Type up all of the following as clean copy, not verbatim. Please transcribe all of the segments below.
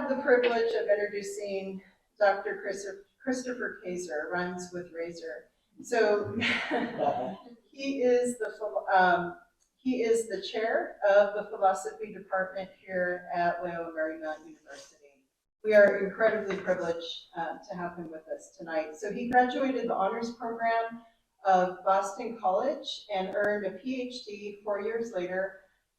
have the privilege of introducing Dr. Christopher Kaczor, runs with Razor. So he is the chair of the philosophy department here at Loyola Marymount University. We are incredibly privileged to have him with us tonight. So he graduated the honors program of Boston College and earned a PhD 4 years later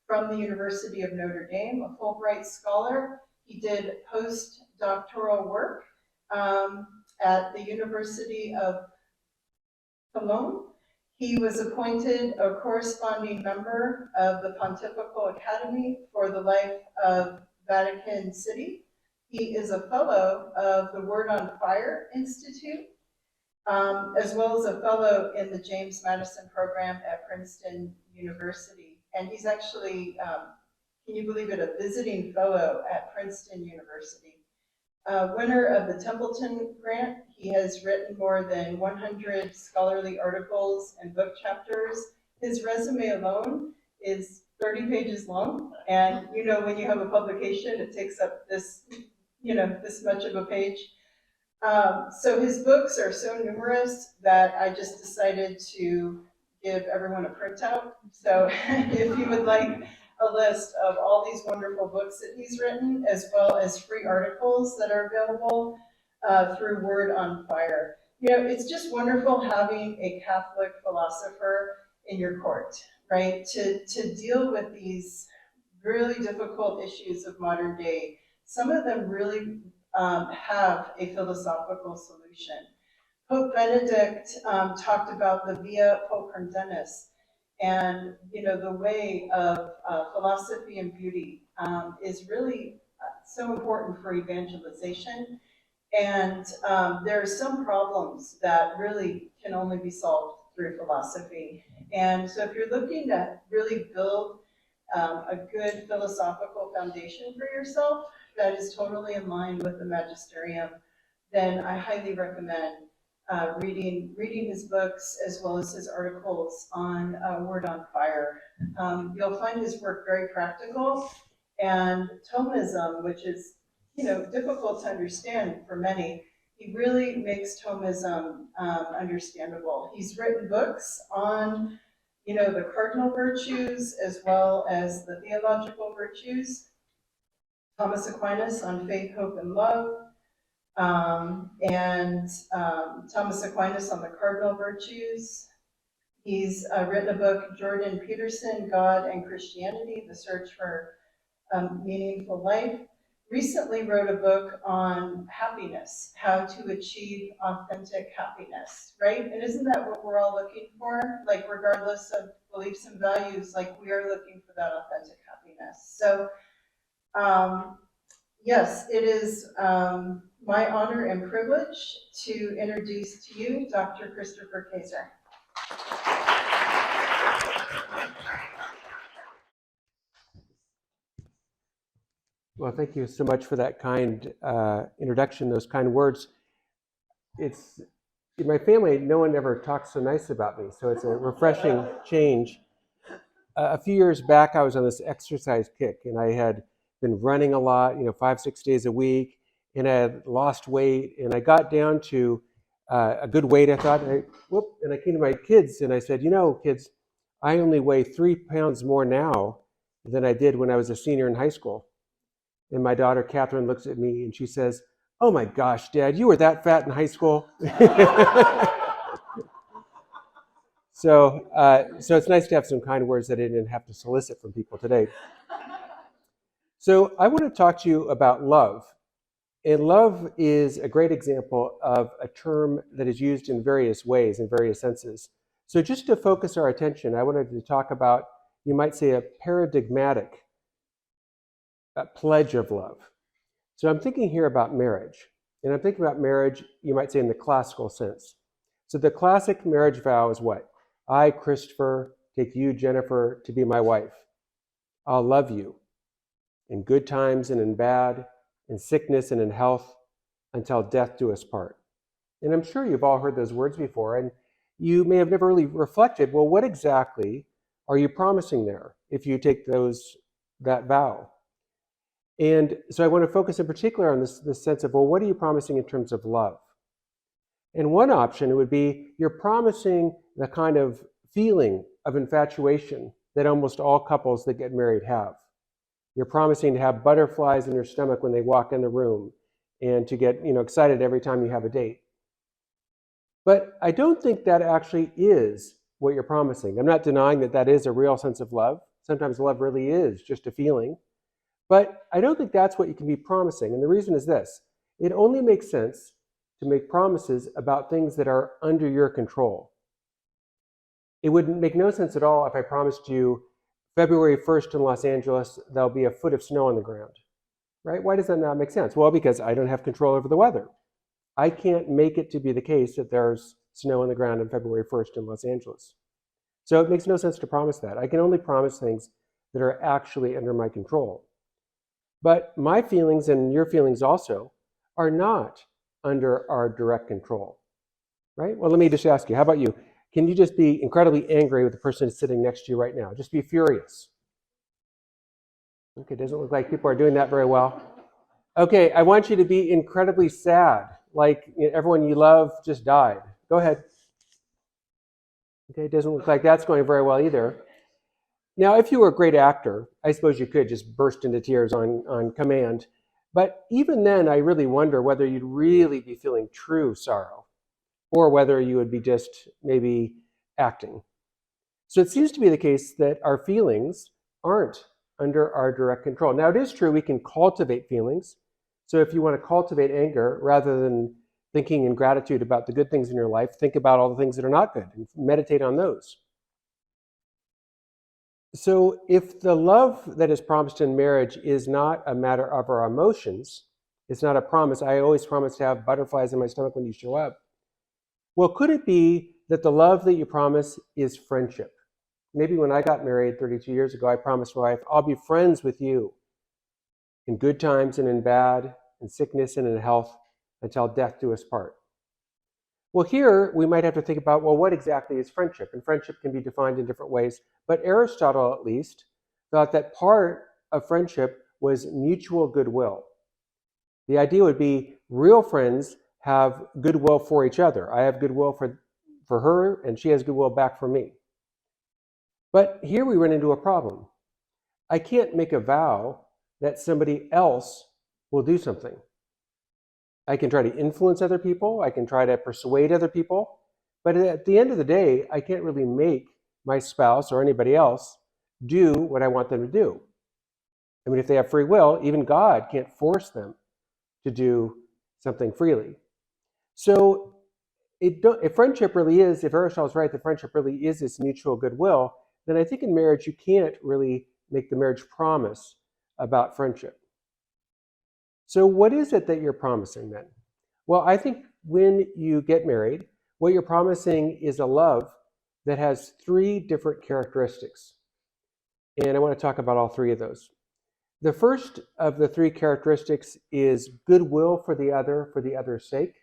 from the University of Notre Dame, a Fulbright scholar. He did postdoctoral work at the University of Cologne. He was appointed a corresponding member of the Pontifical Academy for the Life of Vatican City. He is a fellow of the Word on Fire Institute, as well as a fellow in the James Madison program at Princeton University. And he's actually, can you believe it, a visiting fellow at Princeton University. Winner of the Templeton Grant, he has written more than 100 scholarly articles and book chapters. His resume alone is 30 pages long, and you know when you have a publication, it takes up this, this much of a page. So his books are so numerous that I just decided to give everyone a printout. So if you would like a list of all these wonderful books that he's written, as well as free articles that are available through Word on Fire. It's just wonderful having a Catholic philosopher in your court, right? To deal with these really difficult issues of modern day. Some of them really have a philosophical solution. Pope Benedict talked about the via pulchridentis, and the way of philosophy and beauty is really so important for evangelization. And there are some problems that really can only be solved through philosophy. And so if you're looking to really build a good philosophical foundation for yourself that is totally in line with the magisterium, then I highly recommend reading his books as well as his articles on Word on Fire. You'll find his work very practical, and Thomism, which is difficult to understand for many, he really makes Thomism understandable. He's written books on the cardinal virtues as well as the theological virtues. Thomas Aquinas on faith, hope, and love. Thomas Aquinas on the cardinal virtues. He's written a book, Jordan Peterson, God and Christianity, The Search for Meaningful Life. Recently wrote a book on happiness, how to achieve authentic happiness, right? And isn't that what we're all looking for? Like, regardless of beliefs and values, like, we are looking for that authentic happiness. So, yes, it is my honor and privilege to introduce to you Dr. Christopher Kaczor. Well, thank you so much for that kind introduction, those kind words. It's in my family, no one ever talks so nice about me, so it's a refreshing change. A few years back, I was on this exercise kick, and I had been running a lot, 5-6 days a week, and I had lost weight, and I got down to a good weight, I thought, and I came to my kids, and I said, kids, I only weigh 3 pounds more now than I did when I was a senior in high school. And my daughter, Catherine, looks at me and she says, "Oh my gosh, Dad, you were that fat in high school?" So it's nice to have some kind words that I didn't have to solicit from people today. So I want to talk to you about love. And love is a great example of a term that is used in various ways, in various senses. So just to focus our attention, I wanted to talk about, you might say, a paradigmatic pledge of love. So I'm thinking here about marriage. And I'm thinking about marriage, you might say, in the classical sense. So the classic marriage vow is what? I, Christopher, take you, Jennifer, to be my wife. I'll love you in good times and in bad, in sickness and in health, until death do us part. And I'm sure you've all heard those words before, and you may have never really reflected, well, what exactly are you promising there if you take that vow? And so I want to focus in particular on this sense of, well, what are you promising in terms of love? And one option would be you're promising the kind of feeling of infatuation that almost all couples that get married have. You're promising to have butterflies in your stomach when they walk in the room and to get excited every time you have a date. But I don't think that actually is what you're promising. I'm not denying that that is a real sense of love. Sometimes love really is just a feeling. But I don't think that's what you can be promising. And the reason is this. It only makes sense to make promises about things that are under your control. It would make no sense at all if I promised you February 1st in Los Angeles, there'll be a foot of snow on the ground, right? Why does that not make sense? Well, because I don't have control over the weather. I can't make it to be the case that there's snow on the ground on February 1st in Los Angeles. So it makes no sense to promise that. I can only promise things that are actually under my control. But my feelings and your feelings also are not under our direct control, right? Well, let me just ask you, how about you? Can you just be incredibly angry with the person sitting next to you right now? Just be furious. Okay, doesn't look like people are doing that very well. Okay, I want you to be incredibly sad, like everyone you love just died. Go ahead. Okay, doesn't look like that's going very well either. Now, if you were a great actor, I suppose you could just burst into tears on command. But even then, I really wonder whether you'd really be feeling true sorrow or whether you would be just maybe acting. So it seems to be the case that our feelings aren't under our direct control. Now, it is true we can cultivate feelings. So if you want to cultivate anger, rather than thinking in gratitude about the good things in your life, think about all the things that are not good and meditate on those. So if the love that is promised in marriage is not a matter of our emotions, it's not a promise, I always promise to have butterflies in my stomach when you show up. Well, could it be that the love that you promise is friendship? Maybe when I got married 32 years ago, I promised my wife, I'll be friends with you in good times and in bad, in sickness and in health, until death do us part. Well, here we might have to think about, well, what exactly is friendship? And friendship can be defined in different ways. But Aristotle, at least, thought that part of friendship was mutual goodwill. The idea would be real friends have goodwill for each other. I have goodwill for her, and she has goodwill back for me. But here we run into a problem. I can't make a vow that somebody else will do something. I can try to influence other people. I can try to persuade other people. But at the end of the day, I can't really make my spouse or anybody else do what I want them to do. I mean, if they have free will, even God can't force them to do something freely. So if friendship really is, if Aristotle's right, that friendship really is this mutual goodwill, then I think in marriage you can't really make the marriage promise about friendship. So what is it that you're promising then? Well, I think when you get married, what you're promising is a love that has three different characteristics. And I want to talk about all three of those. The first of the three characteristics is goodwill for the other's sake.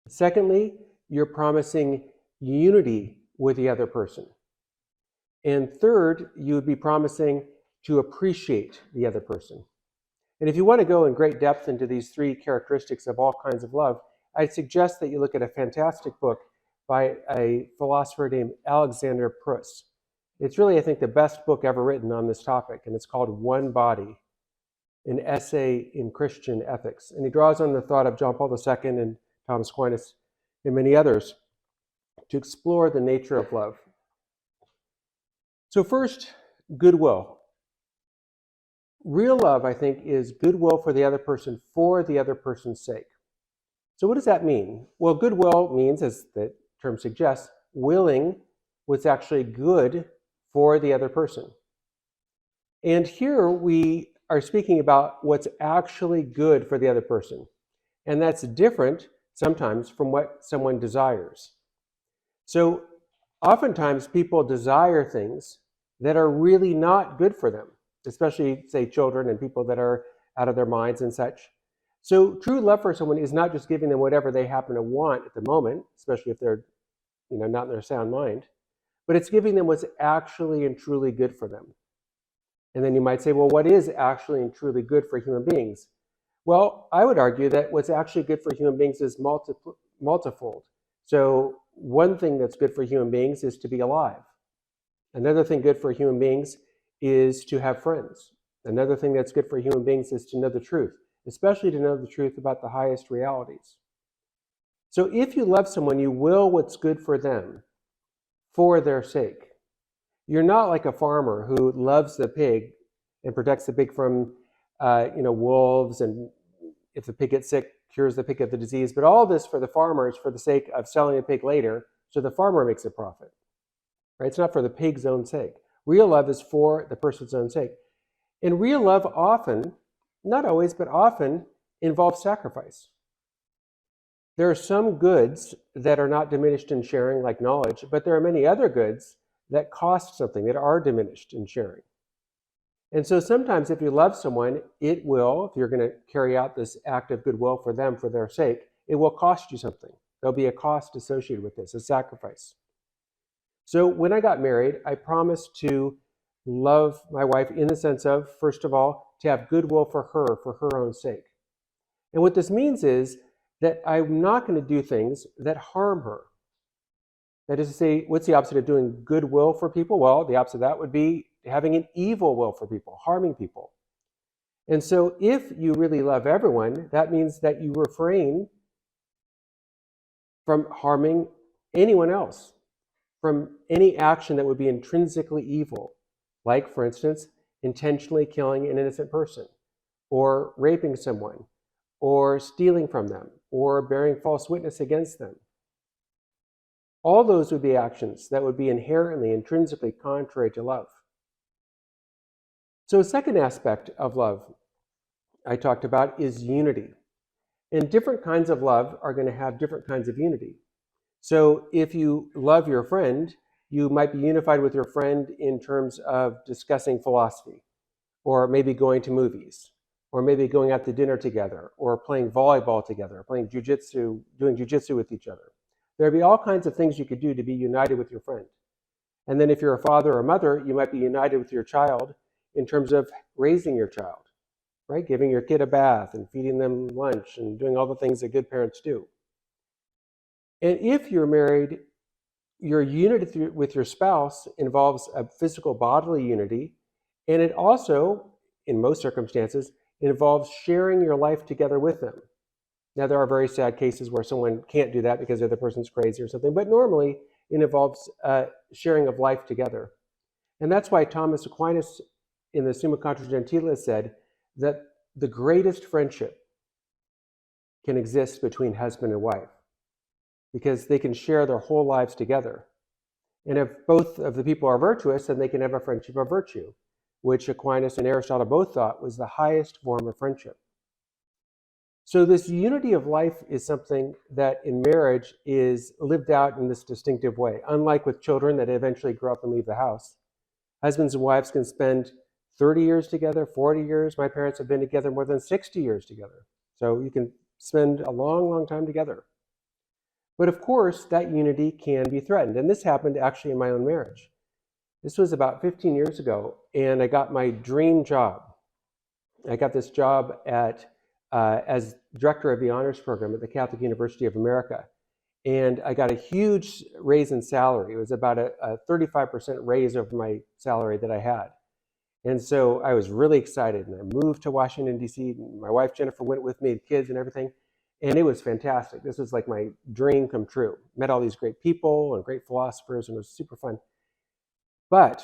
Secondly, you're promising unity with the other person. And third, you would be promising to appreciate the other person. And if you want to go in great depth into these three characteristics of all kinds of love, I'd suggest that you look at a fantastic book by a philosopher named Alexander Pruss. It's really, I think, the best book ever written on this topic, and it's called One Body, an essay in Christian ethics. And he draws on the thought of John Paul II and Thomas Aquinas and many others to explore the nature of love. So first, goodwill. Real love, I think, is goodwill for the other person's sake. So what does that mean? Well, goodwill means, as the term suggests, willing what's actually good for the other person. And here we are speaking about what's actually good for the other person. And that's different sometimes from what someone desires. So oftentimes people desire things that are really not good for them, especially, say, children and people that are out of their minds and such. So true love for someone is not just giving them whatever they happen to want at the moment, especially if they're not in their sound mind, but it's giving them what's actually and truly good for them. And then you might say, well, what is actually and truly good for human beings? Well, I would argue that what's actually good for human beings is multifold. So one thing that's good for human beings is to be alive. Another thing good for human beings is to have friends. Another thing that's good for human beings is to know the truth, especially to know the truth about the highest realities. So if you love someone, you will what's good for them for their sake. You're not like a farmer who loves the pig and protects the pig from wolves, and if the pig gets sick, cures the pig of the disease. But all this for the farmer is for the sake of selling a pig later, so the farmer makes a profit. Right? It's not for the pig's own sake. Real love is for the person's own sake. And real love often, not always, but often involves sacrifice. There are some goods that are not diminished in sharing, like knowledge, but there are many other goods that cost something, that are diminished in sharing. And so sometimes if you love someone, it will, if you're going to carry out this act of goodwill for them, for their sake, it will cost you something. There'll be a cost associated with this, a sacrifice. So when I got married, I promised to love my wife in the sense of, first of all, to have goodwill for her own sake. And what this means is that I'm not going to do things that harm her. That is to say, what's the opposite of doing goodwill for people? Well, the opposite of that would be having an evil will for people, harming people. And so if you really love everyone, that means that you refrain from harming anyone else, from any action that would be intrinsically evil, like, for instance, intentionally killing an innocent person, or raping someone, or stealing from them, or bearing false witness against them. All those would be actions that would be inherently, intrinsically contrary to love. So a second aspect of love I talked about is unity. And different kinds of love are going to have different kinds of unity. So if you love your friend, you might be unified with your friend in terms of discussing philosophy, or maybe going to movies, or maybe going out to dinner together, or playing volleyball together, or playing jujitsu, doing jujitsu with each other. There'd be all kinds of things you could do to be united with your friend. And then if you're a father or a mother, you might be united with your child in terms of raising your child, right? Giving your kid a bath and feeding them lunch and doing all the things that good parents do. And if you're married, your unity with your spouse involves a physical bodily unity, and it also, in most circumstances, involves sharing your life together with them. Now, there are very sad cases where someone can't do that because the other person's crazy or something, but normally it involves sharing of life together. And that's why Thomas Aquinas in the Summa Contra Gentile said that the greatest friendship can exist between husband and wife because they can share their whole lives together. And if both of the people are virtuous, then they can have a friendship of virtue, which Aquinas and Aristotle both thought was the highest form of friendship. So this unity of life is something that in marriage is lived out in this distinctive way. Unlike with children that eventually grow up and leave the house, husbands and wives can spend 30 years together, 40 years. My parents have been together more than 60 years together. So you can spend a long, long time together. But of course, that unity can be threatened. And this happened actually in my own marriage. This was about 15 years ago, and I got my dream job. I got this job as director of the honors program at the Catholic University of America. And I got a huge raise in salary. It was about a 35% raise over my salary that I had. And so I was really excited, and I moved to Washington, D.C. My wife, Jennifer, went with me, the kids and everything. And it was fantastic. This was like my dream come true. Met all these great people and great philosophers, and it was super fun. But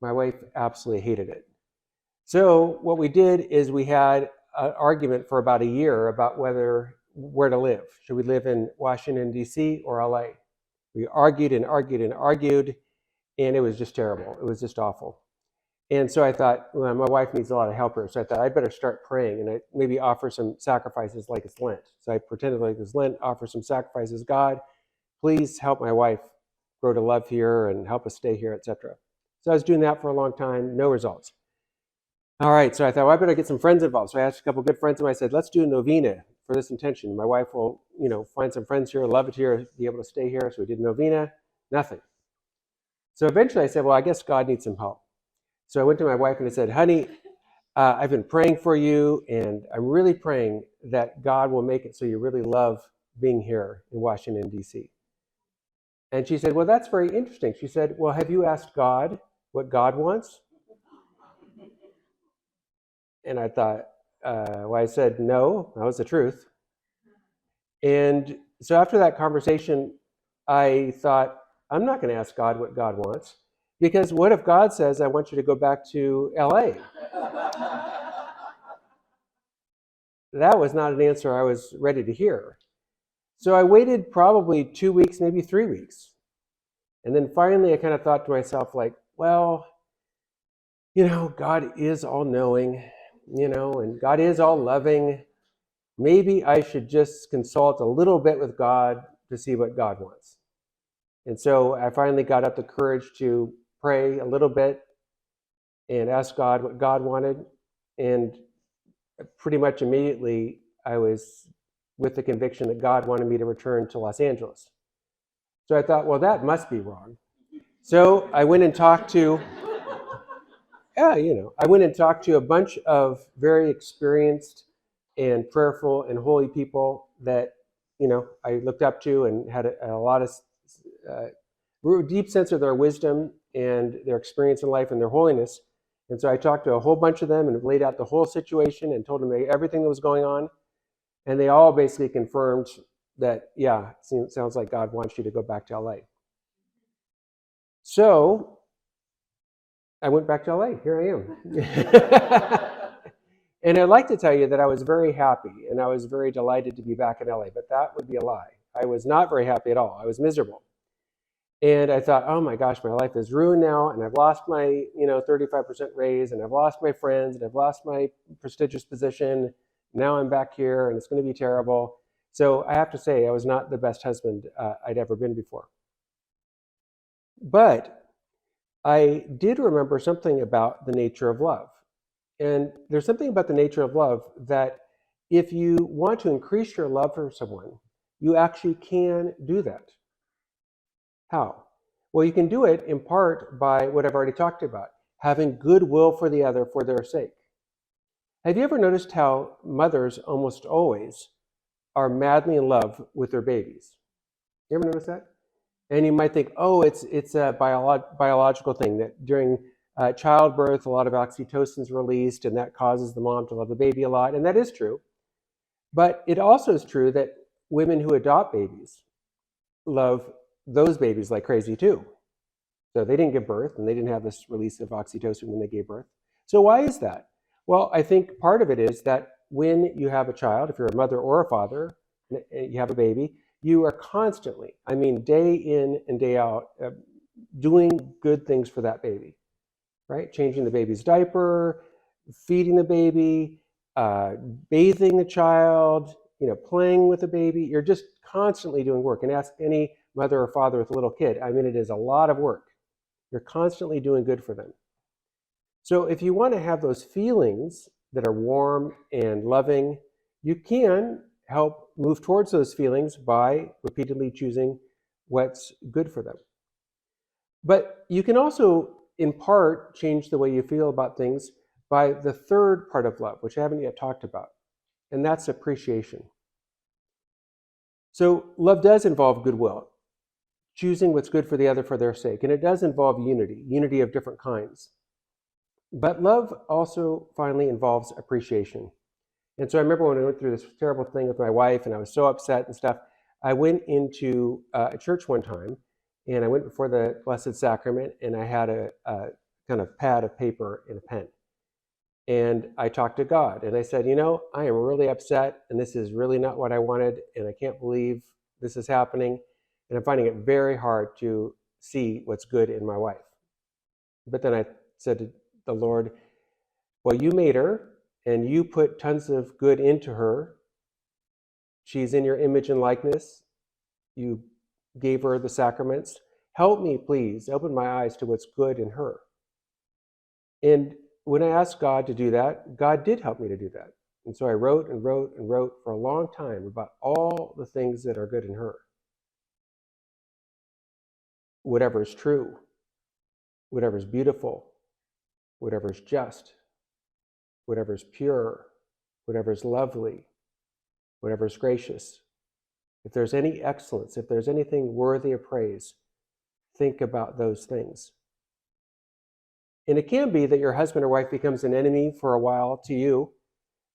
my wife absolutely hated it. So what we did is we had an argument for about a year about where to live. Should we live in Washington, D.C. or L.A.? We argued and argued and argued, and it was just terrible. It was just awful. And so I thought, well, my wife needs a lot of help here. So I thought I'd better start praying and maybe offer some sacrifices like it's Lent. So I pretended like it's Lent, offer some sacrifices. God, please help my wife grow to love here and help us stay here, etc. So I was doing that for a long time, no results. All right, so I thought, well, I better get some friends involved. So I asked a couple of good friends, and I said, let's do a novena for this intention. My wife will, find some friends here, love it here, be able to stay here. So we did novena, nothing. So eventually I said, well, I guess God needs some help. So I went to my wife and I said, honey, I've been praying for you, and I'm really praying that God will make it so you really love being here in Washington, D.C. And she said, well, that's very interesting. She said, well, have you asked God what God wants? And I thought, well, I said, no, that was the truth. And so after that conversation, I thought, I'm not going to ask God what God wants, because what if God says, I want you to go back to LA? That was not an answer I was ready to hear. So I waited probably 2 weeks, maybe 3 weeks. And then finally I kind of thought to myself, like, well, God is all knowing, and God is all loving. Maybe I should just consult a little bit with God to see what God wants. And so I finally got up the courage to pray a little bit and ask God what God wanted. And pretty much immediately I was with the conviction that God wanted me to return to Los Angeles. So I thought, well, that must be wrong. So I went and talked to, I went and talked to a bunch of very experienced and prayerful and holy people that, I looked up to and had a lot of deep sense of their wisdom and their experience in life and their holiness. And so I talked to a whole bunch of them and laid out the whole situation and told them everything that was going on. And they all basically confirmed that, yeah, it sounds like God wants you to go back to LA. So I went back to LA. Here I am. And I'd like to tell you that I was very happy and I was very delighted to be back in LA, but that would be a lie. I was not very happy at all. I was miserable. And I thought, oh my gosh, my life is ruined now, and I've lost my 35% raise, and I've lost my friends, and I've lost my prestigious position. Now I'm back here, and it's going to be terrible. So I have to say, I was not the best husband I'd ever been before. But I did remember something about the nature of love. And there's something about the nature of love that if you want to increase your love for someone, you actually can do that. How? Well, you can do it in part by what I've already talked about, having goodwill for the other for their sake. Have you ever noticed how mothers almost always are madly in love with their babies? You ever notice that? And you might think, oh, it's a biological thing that during childbirth, a lot of oxytocin is released, and that causes the mom to love the baby a lot. And that is true. But it also is true that women who adopt babies love those babies like crazy too. So they didn't give birth and they didn't have this release of oxytocin when they gave birth. So why is that? Well, I think part of it is that when you have a child, if you're a mother or a father, and you have a baby, you are constantly, I mean, day in and day out, doing good things for that baby, right? Changing the baby's diaper, feeding the baby, bathing the child, playing with the baby. You're just constantly doing work. And ask any mother or father with a little kid. I mean, it is a lot of work. You're constantly doing good for them. So if you want to have those feelings that are warm and loving, you can help move towards those feelings by repeatedly choosing what's good for them. But you can also, in part, change the way you feel about things by the third part of love, which I haven't yet talked about, and that's appreciation. So love does involve goodwill, choosing what's good for the other for their sake, and it does involve unity of different kinds. But love also finally involves appreciation. And so I remember when I went through this terrible thing with my wife and I was so upset and stuff, I went into a church one time and I went before the Blessed Sacrament and I had a kind of pad of paper and a pen. And I talked to God and I said, I am really upset and this is really not what I wanted and I can't believe this is happening. And I'm finding it very hard to see what's good in my wife. But then I said to the Lord, well, you made her and you put tons of good into her. She's in your image and likeness. You gave her the sacraments. Help me, please, open my eyes to what's good in her. And when I asked God to do that, God did help me to do that. And so I wrote and wrote and wrote for a long time about all the things that are good in her. Whatever is true, whatever is beautiful, whatever's just, whatever's pure, whatever's lovely, whatever's gracious. If there's any excellence, if there's anything worthy of praise, think about those things. And it can be that your husband or wife becomes an enemy for a while to you,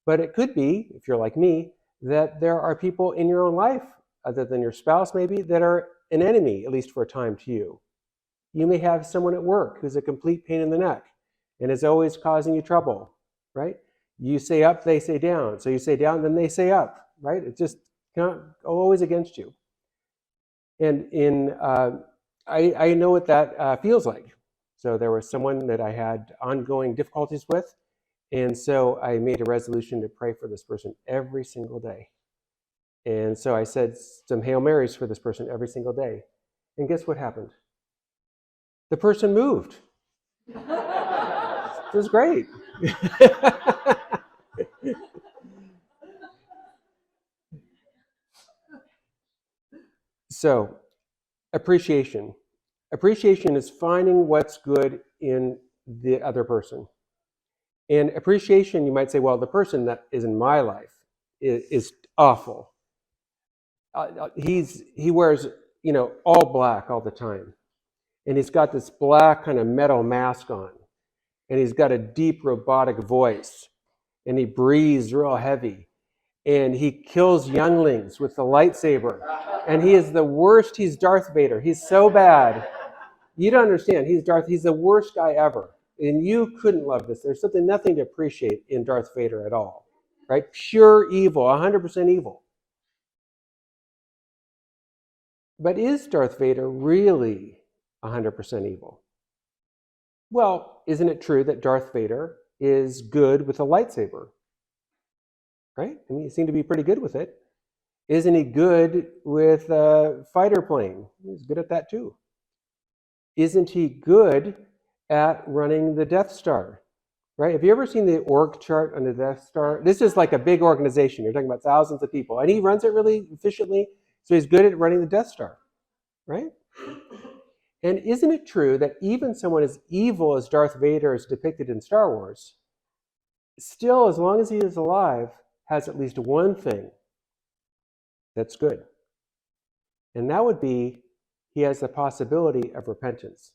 but it could be, if you're like me, that there are people in your own life, other than your spouse maybe, that are an enemy, at least for a time, to you. You may have someone at work who's a complete pain in the neck and is always causing you trouble, right? You say up, they say down. So you say down, then they say up, right? It's just always against you. And I know what that feels like. So there was someone that I had ongoing difficulties with, and so I made a resolution to pray for this person every single day. And so I said some Hail Marys for this person every single day. And guess what happened? The person moved. It was great. So, appreciation. Appreciation is finding what's good in the other person. And appreciation, you might say, well, the person that is in my life is awful. He wears, all black all the time. And he's got this black kind of metal mask on. And he's got a deep robotic voice. And he breathes real heavy. And he kills younglings with the lightsaber. And he is the worst. He's Darth Vader. He's so bad. You don't understand. He's the worst guy ever. And you couldn't love this. There's nothing to appreciate in Darth Vader at all. Right? Pure evil, 100% evil. But is Darth Vader really 100% evil? Well, isn't it true that Darth Vader is good with a lightsaber? Right? I mean, he seemed to be pretty good with it. Isn't he good with a fighter plane? He's good at that too. Isn't he good at running the Death Star? Right? Have you ever seen the org chart on the Death Star? This is like a big organization. You're talking about thousands of people. And he runs it really efficiently, so he's good at running the Death Star. Right? And isn't it true that even someone as evil as Darth Vader is depicted in Star Wars, still, as long as he is alive, has at least one thing that's good? And that would be he has the possibility of repentance.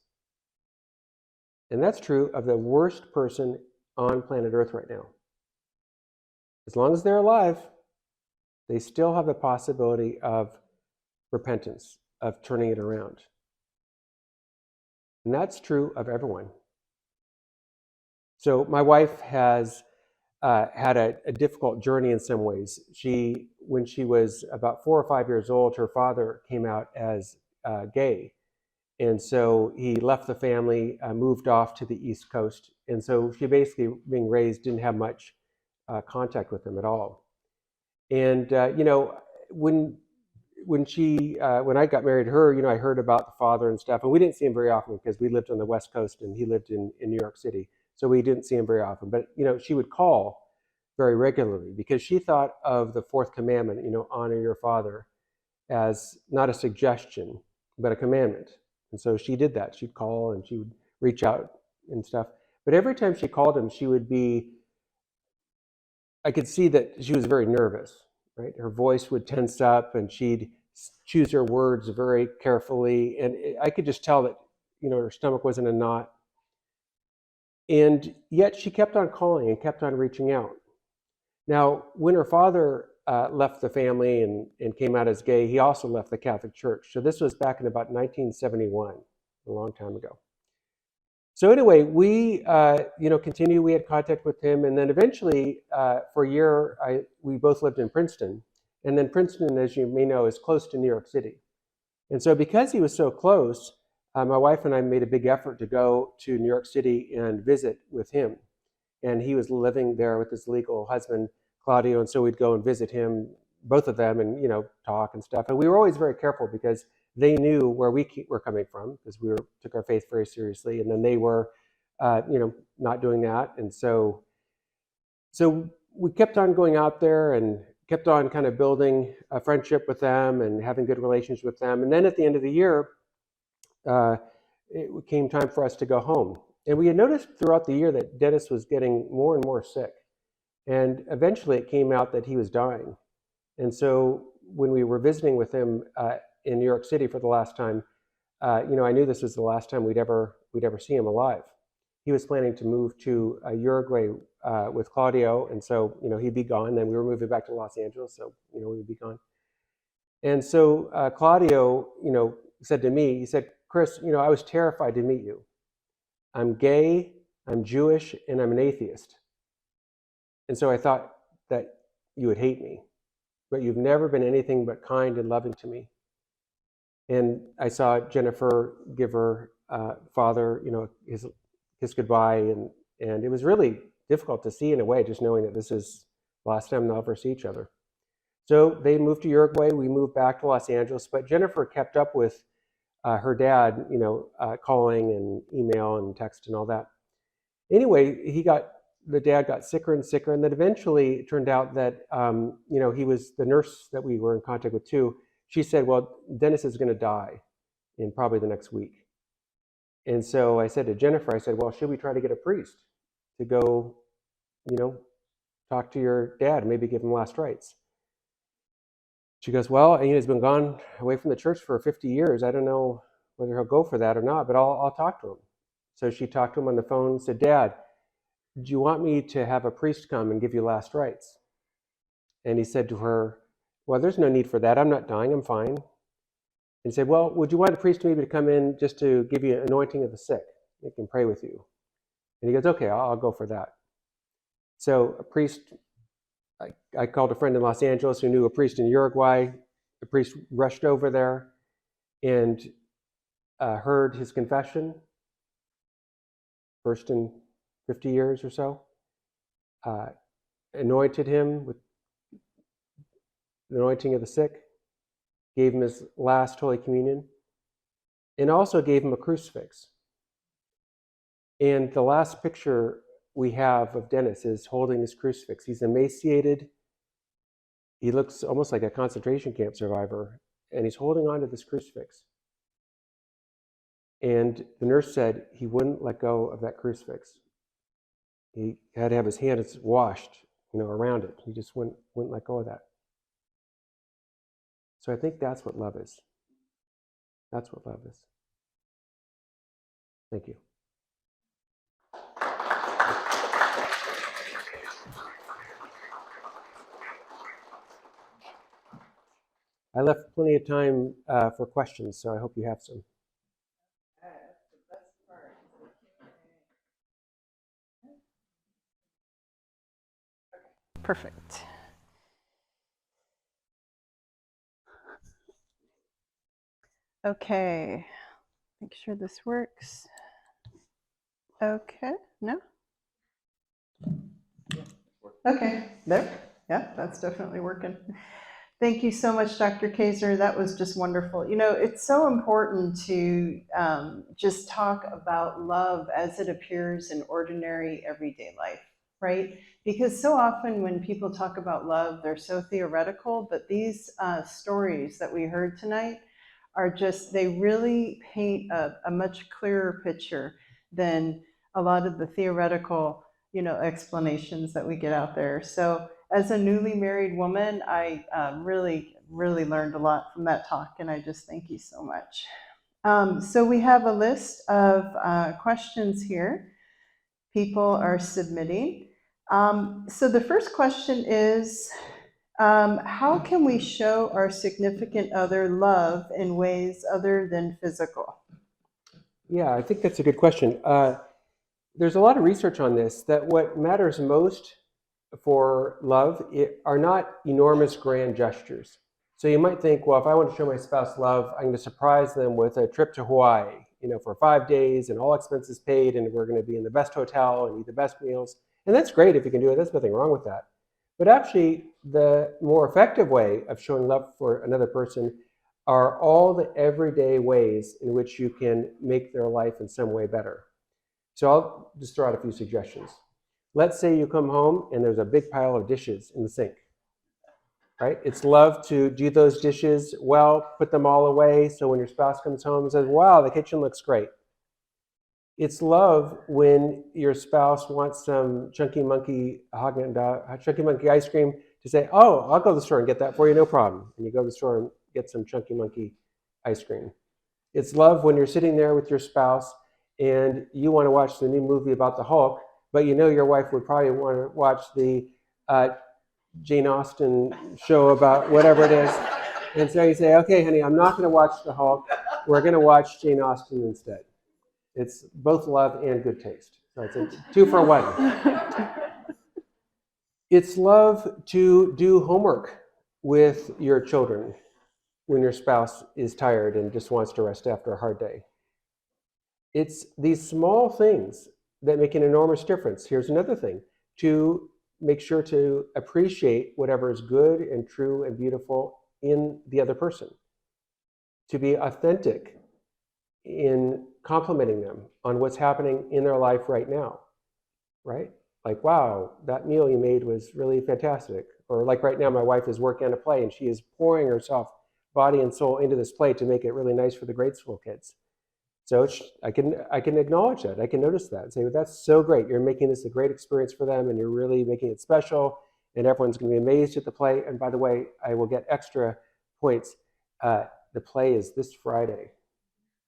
And that's true of the worst person on planet Earth right now. As long as they're alive, they still have the possibility of repentance, of turning it around. And that's true of everyone. So my wife has had a difficult journey in some ways. When she was about 4 or 5 years old, her father came out as gay. And so he left the family, moved off to the East Coast. And so she basically, being raised, didn't have much contact with him at all. And, when I got married to her, I heard about the father and stuff. And we didn't see him very often because we lived on the West Coast and he lived in New York City. So we didn't see him very often. But, she would call very regularly because she thought of the fourth commandment, honor your father, as not a suggestion, but a commandment. And so she did that. She'd call and she would reach out and stuff. But every time she called him, I could see that she was very nervous, right? Her voice would tense up and she'd choose her words very carefully. And I could just tell that, her stomach was in a knot. And yet she kept on calling and kept on reaching out. Now, when her father left the family and came out as gay, he also left the Catholic Church. So this was back in about 1971, a long time ago. So anyway, we continued. We had contact with him, and then eventually, for a year, we both lived in Princeton. And then Princeton, as you may know, is close to New York City. And so because he was so close, my wife and I made a big effort to go to New York City and visit with him. And he was living there with his legal husband, Claudio, and so we'd go and visit him, both of them, and talk and stuff. And we were always very careful because they knew where we were coming from, because we took our faith very seriously, and then they were, not doing that. And so we kept on going out there and kept on kind of building a friendship with them and having good relations with them. And then at the end of the year, it came time for us to go home. And we had noticed throughout the year that Dennis was getting more and more sick. And eventually it came out that he was dying. And so when we were visiting with him in New York City for the last time, I knew this was the last time we'd ever see him alive. He was planning to move to Uruguay with Claudio, and so he'd be gone. Then we were moving back to Los Angeles, so we would be gone. And so Claudio, said to me, he said, "Chris, I was terrified to meet you. I'm gay, I'm Jewish, and I'm an atheist. And so I thought that you would hate me, but you've never been anything but kind and loving to me." And I saw Jennifer give her father, his goodbye, and it was really difficult to see in a way, just knowing that this is the last time they'll ever see each other. So they moved to Uruguay. We moved back to Los Angeles, but Jennifer kept up with her dad, calling and email and text and all that. Anyway, the dad got sicker and sicker, and then eventually it turned out that he was the nurse that we were in contact with too. She said, "Well, Dennis is going to die in probably the next week." And so I said to Jennifer, I said, "Well, should we try to get a priest to go, talk to your dad and maybe give him last rites?" She goes, "Well, he's been gone away from the church for 50 years. I don't know whether he'll go for that or not, but I'll talk to him." So she talked to him on the phone and said, "Dad, do you want me to have a priest come and give you last rites?" And he said to her, "Well, there's no need for that. I'm not dying. I'm fine." And he said, "Well, would you want a priest maybe to come in just to give you an anointing of the sick? They can pray with you." And he goes, "Okay, I'll go for that." So a priest, I called a friend in Los Angeles who knew a priest in Uruguay. The priest rushed over there and heard his confession, first in 50 years or so, anointed him with the anointing of the sick, gave him his last Holy Communion, and also gave him a crucifix. And the last picture we have of Dennis is holding his crucifix. He's emaciated. He looks almost like a concentration camp survivor, and he's holding on to this crucifix. And the nurse said he wouldn't let go of that crucifix. He had to have his hands washed, around it. He just wouldn't let go of that. So I think that's what love is. That's what love is. Thank you. I left plenty of time for questions, so I hope you have some. That's the best part. Perfect. Okay, make sure this works. Okay, no? Okay, there. Yeah, that's definitely working. Thank you so much, Dr. Kaczor. That was just wonderful. It's so important to just talk about love as it appears in ordinary, everyday life, right? Because so often when people talk about love, they're so theoretical, but these stories that we heard tonight are they really paint a much clearer picture than a lot of the theoretical, explanations that we get out there. So as a newly married woman, I really, really learned a lot from that talk, and I just thank you so much. So we have a list of questions here. People are submitting. So the first question is, how can we show our significant other love in ways other than physical? Yeah, I think that's a good question. There's a lot of research on this, that what matters most for love are not enormous grand gestures. So you might think, well, if I want to show my spouse love, I'm going to surprise them with a trip to Hawaii, for 5 days and all expenses paid, and we're going to be in the best hotel and eat the best meals. And that's great if you can do it. There's nothing wrong with that. But actually, the more effective way of showing love for another person are all the everyday ways in which you can make their life in some way better. So I'll just throw out a few suggestions. Let's say you come home and there's a big pile of dishes in the sink, right? It's love to do those dishes well, put them all away, so when your spouse comes home and says, "Wow, the kitchen looks great." It's love when your spouse wants some chunky monkey ice cream to say, oh, I'll go to the store and get that for you, no problem. And you go to the store and get some chunky monkey ice cream. It's love when you're sitting there with your spouse and you want to watch the new movie about the Hulk, but you know your wife would probably want to watch the Jane Austen show about whatever it is. And so you say, okay, honey, I'm not going to watch the Hulk. We're going to watch Jane Austen instead. It's both love and good taste. So it's a 2 for 1. It's love to do homework with your children when your spouse is tired and just wants to rest after a hard day. It's these small things that make an enormous difference. Here's another thing: to make sure to appreciate whatever is good and true and beautiful in the other person. To be authentic in complimenting them on what's happening in their life right now, right? Like, wow, that meal you made was really fantastic. Or like right now, my wife is working on a play and she is pouring herself body and soul into this play to make it really nice for the grade school kids. So I can acknowledge that. I can notice that and say, well, that's so great. You're making this a great experience for them and you're really making it special and everyone's going to be amazed at the play. And by the way, I will get extra points. The play is this Friday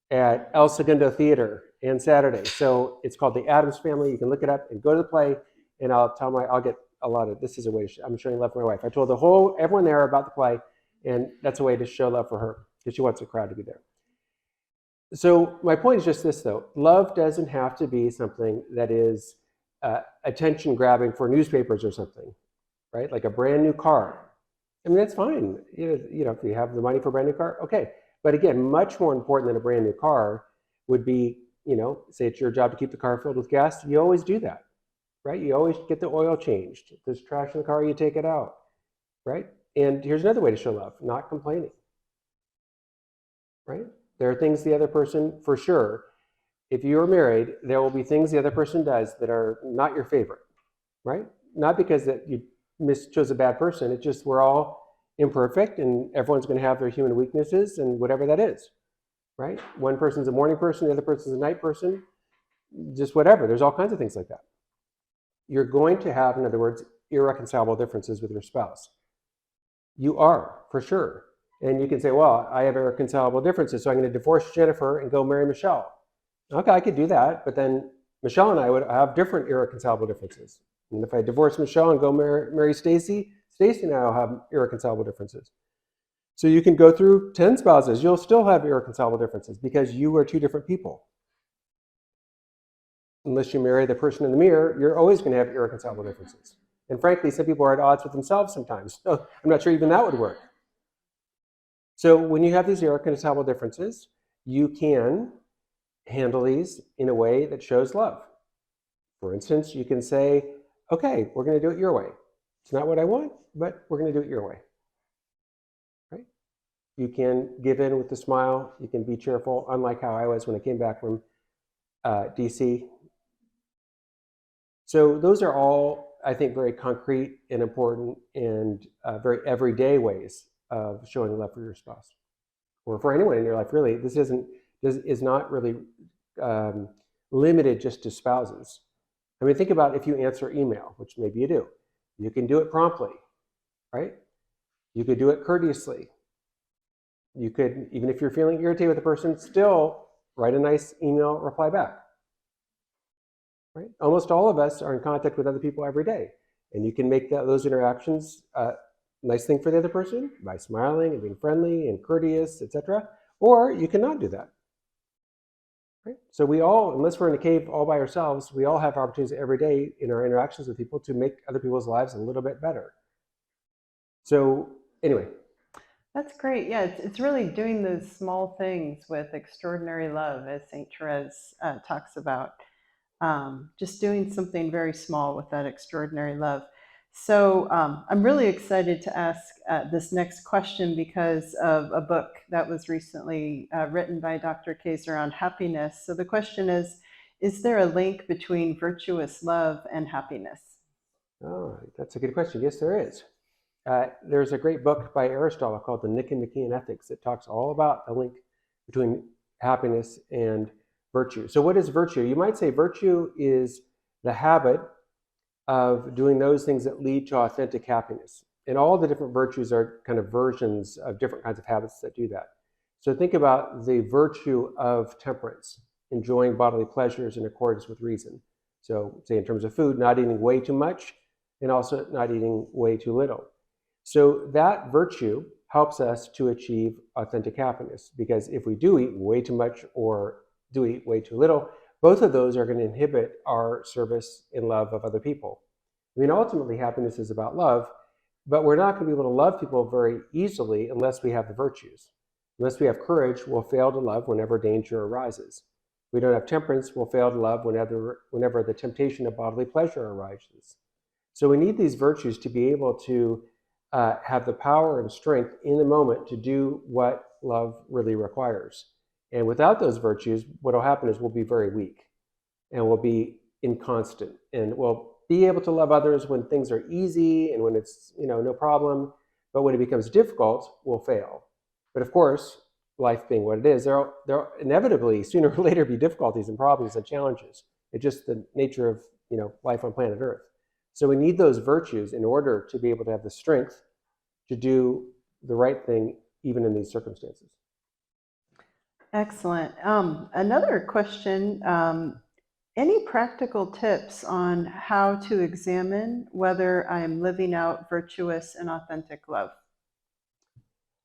at El Segundo Theater and Saturday. So it's called The Addams Family. You can look it up and go to the play and I'll get a lot of, this is a way to, I'm showing love for my wife. I told everyone there about the play and that's a way to show love for her because she wants the crowd to be there. So my point is just this, though. Love doesn't have to be something that is attention grabbing for newspapers or something, right? Like a brand new car. I mean, that's fine. You know, if you have the money for a brand new car, okay. But again, much more important than a brand new car would be, you know, say it's your job to keep the car filled with gas. You always do that, right? You always get the oil changed. If there's trash in the car, you take it out, right? And here's another way to show love: not complaining, right? There are things the other person, for sure, if you are married, there will be things the other person does that are not your favorite, right? Not because that you chose a bad person. It's just we're all imperfect and everyone's going to have their human weaknesses and whatever that is, right? One person's a morning person, the other person's a night person, just whatever. There's all kinds of things like that. You're going to have, in other words, irreconcilable differences with your spouse. You are, for sure. And you can say, well, I have irreconcilable differences, so I'm going to divorce Jennifer and go marry Michelle. Okay, I could do that, but then Michelle and I would have different irreconcilable differences. And if I divorce Michelle and go marry Stacy, Stacy and I will have irreconcilable differences. So you can go through 10 spouses, you'll still have irreconcilable differences because you are two different people. Unless you marry the person in the mirror, you're always going to have irreconcilable differences. And frankly, some people are at odds with themselves sometimes. So I'm not sure even that would work. So when you have these irreconcilable differences, you can handle these in a way that shows love. For instance, you can say, okay, we're going to do it your way. It's not what I want, but we're going to do it your way. Right? You can give in with a smile. You can be cheerful, unlike how I was when I came back from DC. So those are all, I think, very concrete and important and very everyday ways of showing love for your spouse or for anyone in your life. Really, this is not really limited just to spouses. I mean, think about if you answer email, which maybe you do. You can do it promptly, right? You could do it courteously. You could, even if you're feeling irritated with the person, still write a nice email reply back. Right? Almost all of us are in contact with other people every day, and you can make those interactions nice thing for the other person by smiling and being friendly and courteous, etc. Or you cannot do that. Right? So we all, unless we're in a cave all by ourselves, we all have opportunities every day in our interactions with people to make other people's lives a little bit better. So anyway. That's great. Yeah, it's really doing those small things with extraordinary love, as St. Therese talks about. Just doing something very small with that extraordinary love. So I'm really excited to ask this next question because of a book that was recently written by Dr. Kaczor on happiness. So the question is there a link between virtuous love and happiness? Oh, that's a good question. Yes, there is. There's a great book by Aristotle called The Nicomachean Ethics that talks all about the link between happiness and virtue. So what is virtue? You might say virtue is the habit of doing those things that lead to authentic happiness. And all the different virtues are kind of versions of different kinds of habits that do that. So think about the virtue of temperance, enjoying bodily pleasures in accordance with reason. So say in terms of food, not eating way too much and also not eating way too little. So that virtue helps us to achieve authentic happiness, because if we do eat way too much or do eat way too little, both of those are going to inhibit our service and love of other people. I mean, ultimately, happiness is about love, but we're not going to be able to love people very easily unless we have the virtues. Unless we have courage, we'll fail to love whenever danger arises. If we don't have temperance, we'll fail to love whenever the temptation of bodily pleasure arises. So we need these virtues to be able to have the power and strength in the moment to do what love really requires. And without those virtues, what will happen is we'll be very weak and we'll be inconstant, and we'll be able to love others when things are easy and when it's no problem, but when it becomes difficult, we'll fail. But of course, life being what it is, there'll inevitably sooner or later be difficulties and problems and challenges. It's just the nature of life on planet Earth. So we need those virtues in order to be able to have the strength to do the right thing even in these circumstances. Excellent. Another question, any practical tips on how to examine whether I am living out virtuous and authentic love?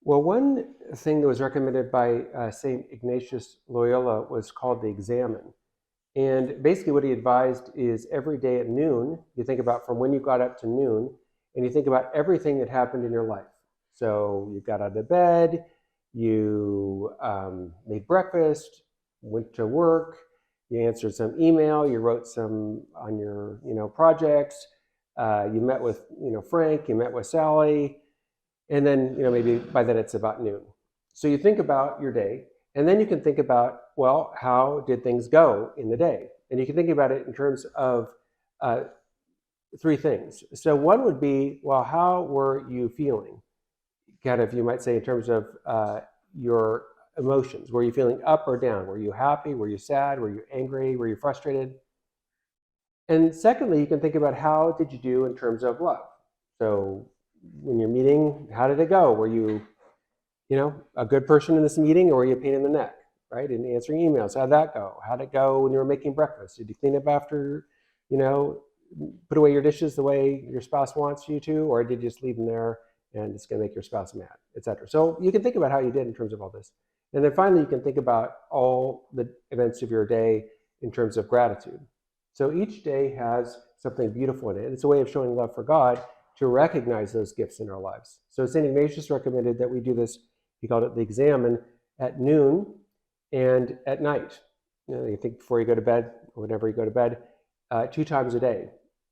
Well, one thing that was recommended by St. Ignatius Loyola was called the examen. And basically what he advised is every day at noon, you think about from when you got up to noon, and you think about everything that happened in your life. So you got out of bed, you made breakfast, went to work, you answered some email, you wrote some on your projects, you met with Frank, you met with Sally, and then maybe by then it's about noon. So you think about your day, and then you can think about, well, how did things go in the day? And you can think about it in terms of three things. So one would be, well, how were you feeling? Kind of, you might say in terms of your emotions. Were you feeling up or down? Were you happy? Were you sad? Were you angry? Were you frustrated? And secondly, you can think about how did you do in terms of love? So when you're meeting, how did it go? Were you a good person in this meeting, or were you a pain in the neck, right? In answering emails, how'd that go? How'd it go when you were making breakfast? Did you clean up after, put away your dishes the way your spouse wants you to, or did you just leave them there and it's going to make your spouse mad, etc.? So you can think about how you did in terms of all this. And then finally, you can think about all the events of your day in terms of gratitude. So each day has something beautiful in it. It's a way of showing love for God to recognize those gifts in our lives. So St. Ignatius recommended that we do this. He called it the examen at noon and at night. You think before you go to bed, or whenever you go to bed, 2 times a day.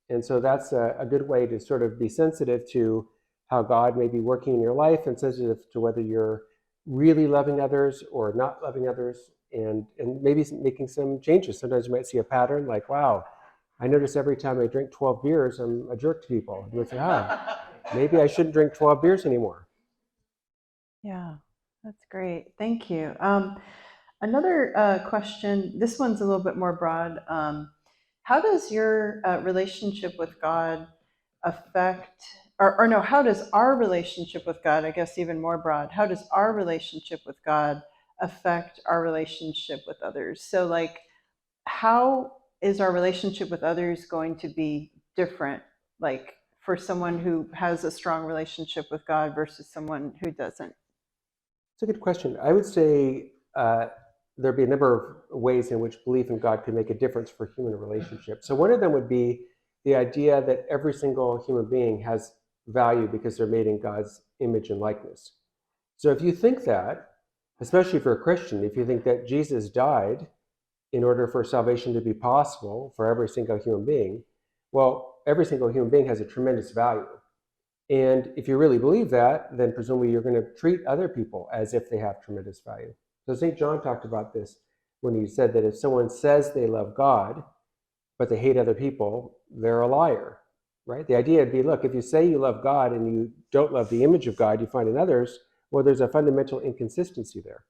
And so that's a good way to sort of be sensitive to how God may be working in your life, and sensitive to whether you're really loving others or not loving others, and maybe making some changes. Sometimes you might see a pattern like, wow, I notice every time I drink 12 beers, I'm a jerk to people. You would say, maybe I shouldn't drink 12 beers anymore. Yeah, that's great. Thank you. Another question, this one's a little bit more broad. How does your relationship with God affect, or no, how does our relationship with God, I guess even more broad, how does our relationship with God affect our relationship with others? So like, how is our relationship with others going to be different, like for someone who has a strong relationship with God versus someone who doesn't? It's a good question. I would say there'd be a number of ways in which belief in God could make a difference for human relationships. So one of them would be the idea that every single human being has value because they're made in God's image and likeness. So if you think that, especially if you're a Christian, if you think that Jesus died in order for salvation to be possible for every single human being, well, every single human being has a tremendous value. And if you really believe that, then presumably you're going to treat other people as if they have tremendous value. So St. John talked about this when he said that if someone says they love God, but they hate other people, they're a liar, right? The idea would be, look, if you say you love God and you don't love the image of God you find in others, well, there's a fundamental inconsistency there.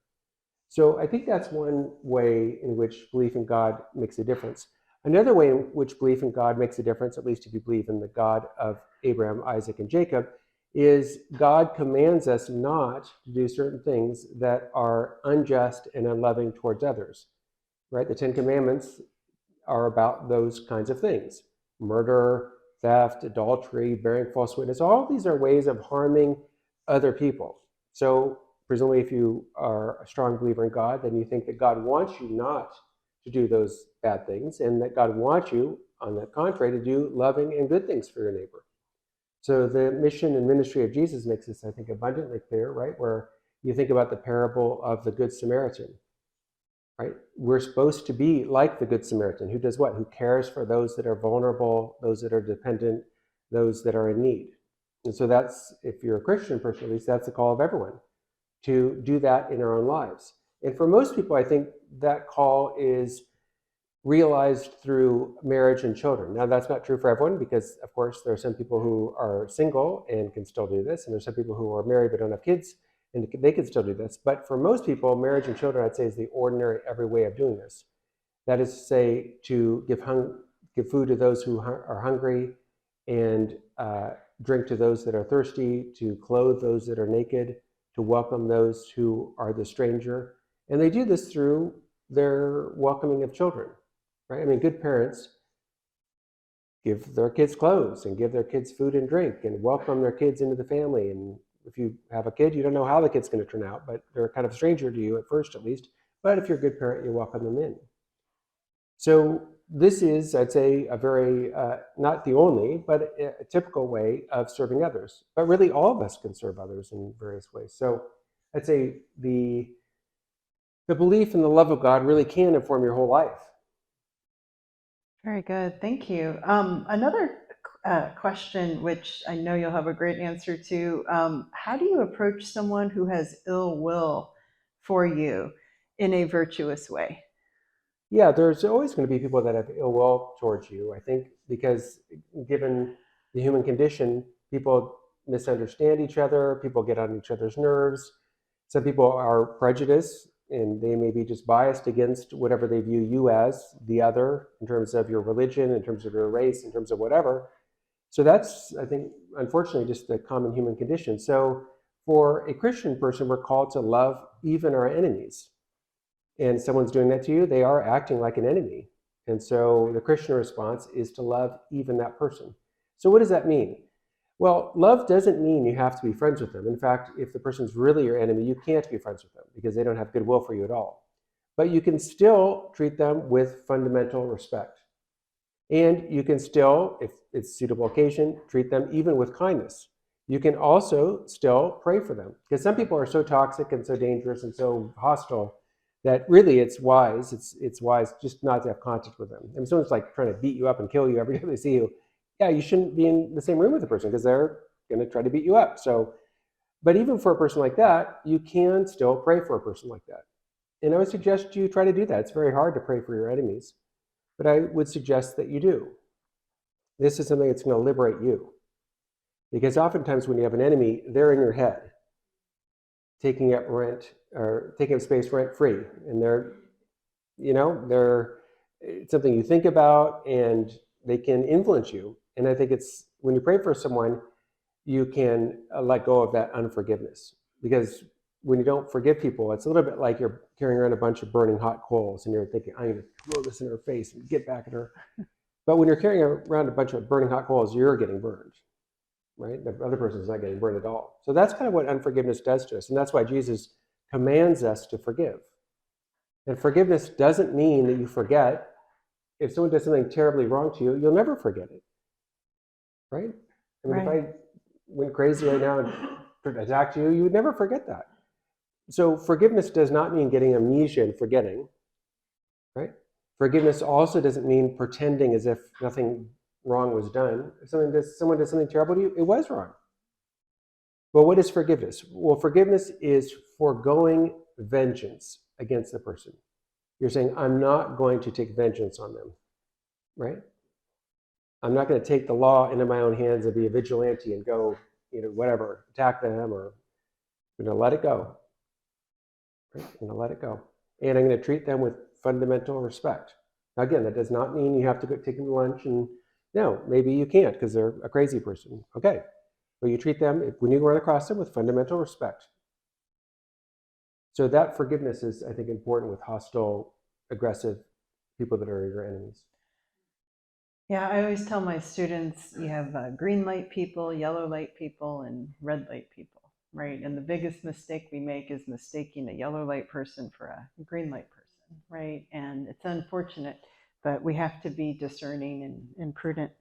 So I think that's one way in which belief in God makes a difference. Another way in which belief in God makes a difference, at least if you believe in the God of Abraham, Isaac, and Jacob, is God commands us not to do certain things that are unjust and unloving towards others, right? The Ten Commandments are about those kinds of things: murder, theft, adultery, bearing false witness. All these are ways of harming other people. So presumably if you are a strong believer in God, then you think that God wants you not to do those bad things, and that God wants you, on the contrary, to do loving and good things for your neighbor. So the mission and ministry of Jesus makes this, I think, abundantly clear, right? Where you think about the parable of the Good Samaritan, right? We're supposed to be like the Good Samaritan, who does what? Who cares for those that are vulnerable, those that are dependent, those that are in need. And so that's, if you're a Christian person, at least that's the call of everyone, to do that in our own lives. And for most people, I think that call is realized through marriage and children. Now, that's not true for everyone, because, of course, there are some people who are single and can still do this, and there's some people who are married but don't have kids, and they can still do this. But for most people, marriage and children, I'd say, is the ordinary, every way of doing this. That is to say, to give food to those who are hungry, and drink to those that are thirsty, to clothe those that are naked, to welcome those who are the stranger. And they do this through their welcoming of children, right? I mean, good parents give their kids clothes and give their kids food and drink and welcome their kids into the family. And if you have a kid, you don't know how the kid's going to turn out, but they're kind of a stranger to you at first, at least. But if you're a good parent, you welcome them in. So this is, I'd say, a very, not the only, but a typical way of serving others. But really, all of us can serve others in various ways. So I'd say the belief in the love of God really can inform your whole life. Very good. Thank you. Another question, which I know you'll have a great answer to. How do you approach someone who has ill will for you in a virtuous way? Yeah, there's always going to be people that have ill will towards you, I think, because given the human condition, people misunderstand each other, people get on each other's nerves. Some people are prejudiced, and they may be just biased against whatever they view you as, the other, in terms of your religion, in terms of your race, in terms of whatever. So that's, I think, unfortunately, just the common human condition. So for a Christian person, we're called to love even our enemies. And someone's doing that to you, they are acting like an enemy. And so the Christian response is to love even that person. So what does that mean? Well, love doesn't mean you have to be friends with them. In fact, if the person's really your enemy, you can't be friends with them because they don't have goodwill for you at all. But you can still treat them with fundamental respect. And you can still, if it's a suitable occasion, treat them even with kindness. You can also still pray for them, because some people are so toxic and so dangerous and so hostile that really it's wise just not to have contact with them. And someone's like trying to beat you up and kill you every time they see you. Yeah, you shouldn't be in the same room with the person because they're going to try to beat you up. So, but even for a person like that, you can still pray for a person like that. And I would suggest you try to do that. It's very hard to pray for your enemies, but I would suggest that you do. This is something that's going to liberate you. Because oftentimes when you have an enemy, they're in your head, taking up rent or taking up space rent free. And they're it's something you think about, and they can influence you. And I think it's when you pray for someone, you can let go of that unforgiveness. Because when you don't forgive people, it's a little bit like you're carrying around a bunch of burning hot coals and you're thinking, I'm going to throw this in her face and get back at her. But when you're carrying around a bunch of burning hot coals, you're getting burned, right? The other person's not getting burned at all. So that's kind of what unforgiveness does to us. And that's why Jesus commands us to forgive. And forgiveness doesn't mean that you forget. If someone does something terribly wrong to you, you'll never forget it, right? I mean, Right. if I went crazy right now and attacked you, you would never forget that. So forgiveness does not mean getting amnesia and forgetting, right? Forgiveness also doesn't mean pretending as if nothing wrong was done. If someone does something terrible to you, it was wrong. Well, what is forgiveness? Well, forgiveness is foregoing vengeance against the person. You're saying, I'm not going to take vengeance on them, right? I'm not going to take the law into my own hands and be a vigilante and go, whatever, attack them, or let it go. Right? I'm going to let it go. And I'm going to treat them with fundamental respect. Now, again, that does not mean you have to go take them to lunch and no, maybe you can't because they're a crazy person. Okay. But you treat them, when you run across them, with fundamental respect. So that forgiveness is, I think, important with hostile, aggressive people that are your enemies. Yeah, I always tell my students you have green light people, yellow light people, and red light people, right? And the biggest mistake we make is mistaking a yellow light person for a green light person, right? And it's unfortunate, but we have to be discerning and prudent.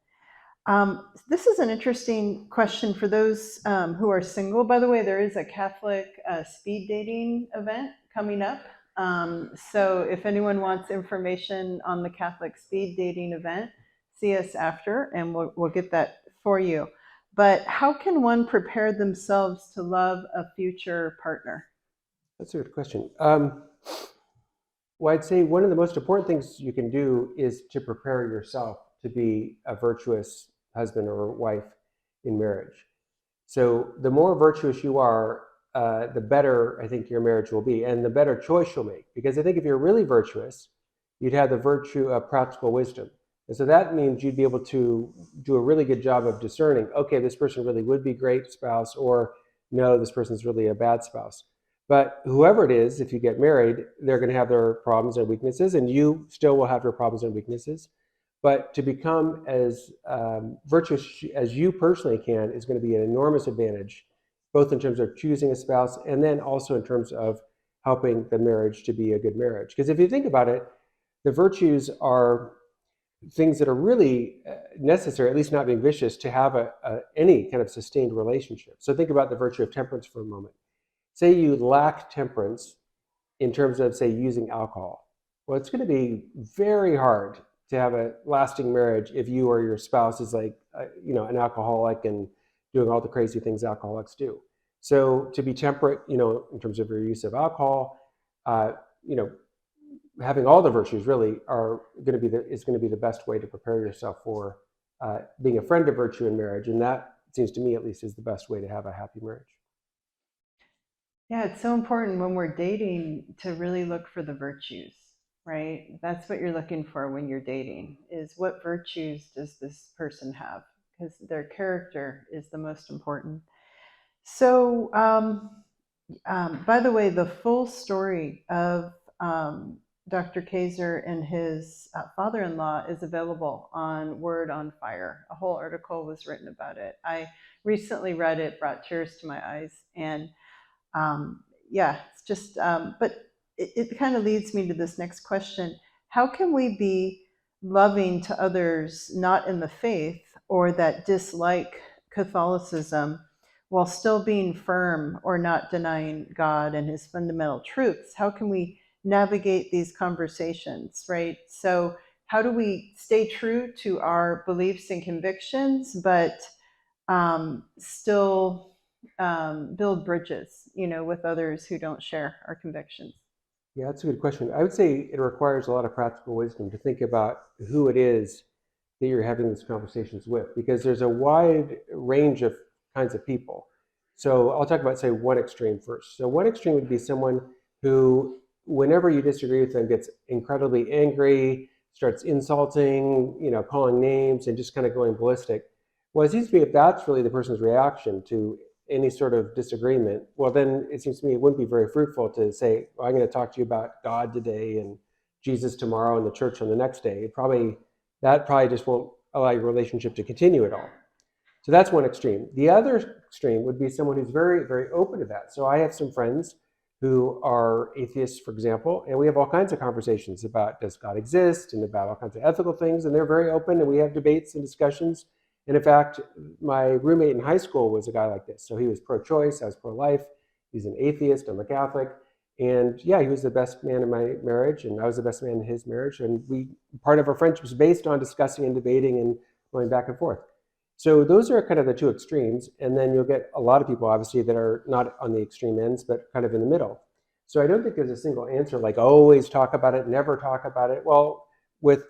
This is an interesting question for those who are single. By the way, there is a Catholic speed dating event coming up. So if anyone wants information on the Catholic speed dating event, see us after and we'll get that for you. But how can one prepare themselves to love a future partner? That's a good question. Well, I'd say one of the most important things you can do is to prepare yourself to be a virtuous husband or wife in marriage. So the more virtuous you are, the better I think your marriage will be, and the better choice you'll make. Because I think if you're really virtuous, you'd have the virtue of practical wisdom. And so that means you'd be able to do a really good job of discerning, okay, this person really would be a great spouse, or no, this person's really a bad spouse. But whoever it is, if you get married, they're going to have their problems and weaknesses, and you still will have your problems and weaknesses. But to become as virtuous as you personally can is going to be an enormous advantage, both in terms of choosing a spouse and then also in terms of helping the marriage to be a good marriage. Because if you think about it, the virtues are things that are really necessary, at least not being vicious, to have any kind of sustained relationship. So think about the virtue of temperance for a moment. Say you lack temperance in terms of, say, using alcohol. Well, it's going to be very hard to have a lasting marriage if you or your spouse is like, an alcoholic and doing all the crazy things alcoholics do. So to be temperate, in terms of your use of alcohol, uh, having all the virtues really are going to be the best way to prepare yourself for being a friend of virtue in marriage, and that seems to me at least is the best way to have a happy marriage. Yeah, it's so important when we're dating to really look for the virtues, right? That's what you're looking for when you're dating, is what virtues does this person have? Because their character is the most important. So, by the way, the full story of Dr. Kaczor and his father-in-law is available on Word on Fire. A whole article was written about it. I recently read it, brought tears to my eyes, and yeah, it's just, but it kind of leads me to this next question. How can we be loving to others not in the faith or that dislike Catholicism while still being firm or not denying God and his fundamental truths? How can we navigate these conversations, right? So how do we stay true to our beliefs and convictions, but still build bridges, with others who don't share our convictions? Yeah, that's a good question. I would say it requires a lot of practical wisdom to think about who it is that you're having these conversations with, because there's a wide range of kinds of people. So I'll talk about, say, one extreme first. So one extreme would be someone who, whenever you disagree with them, gets incredibly angry, starts insulting, calling names, and just kind of going ballistic. Well, it seems to me if that's really the person's reaction to any sort of disagreement, well, then it seems to me it wouldn't be very fruitful to say, well, I'm going to talk to you about God today and Jesus tomorrow and the church on the next day. That probably just won't allow your relationship to continue at all. So that's one extreme. The other extreme would be someone who's very, very open to that. So I have some friends who are atheists, for example, and we have all kinds of conversations about does God exist and about all kinds of ethical things, and they're very open, and we have debates and discussions. And in fact, my roommate in high school was a guy like this. So he was pro-choice, I was pro-life. He's an atheist, I'm a Catholic. And yeah, he was the best man in my marriage, and I was the best man in his marriage. And part of our friendship was based on discussing and debating and going back and forth. So those are kind of the two extremes. And then you'll get a lot of people, obviously, that are not on the extreme ends, but kind of in the middle. So I don't think there's a single answer like always talk about it, never talk about it. Well, with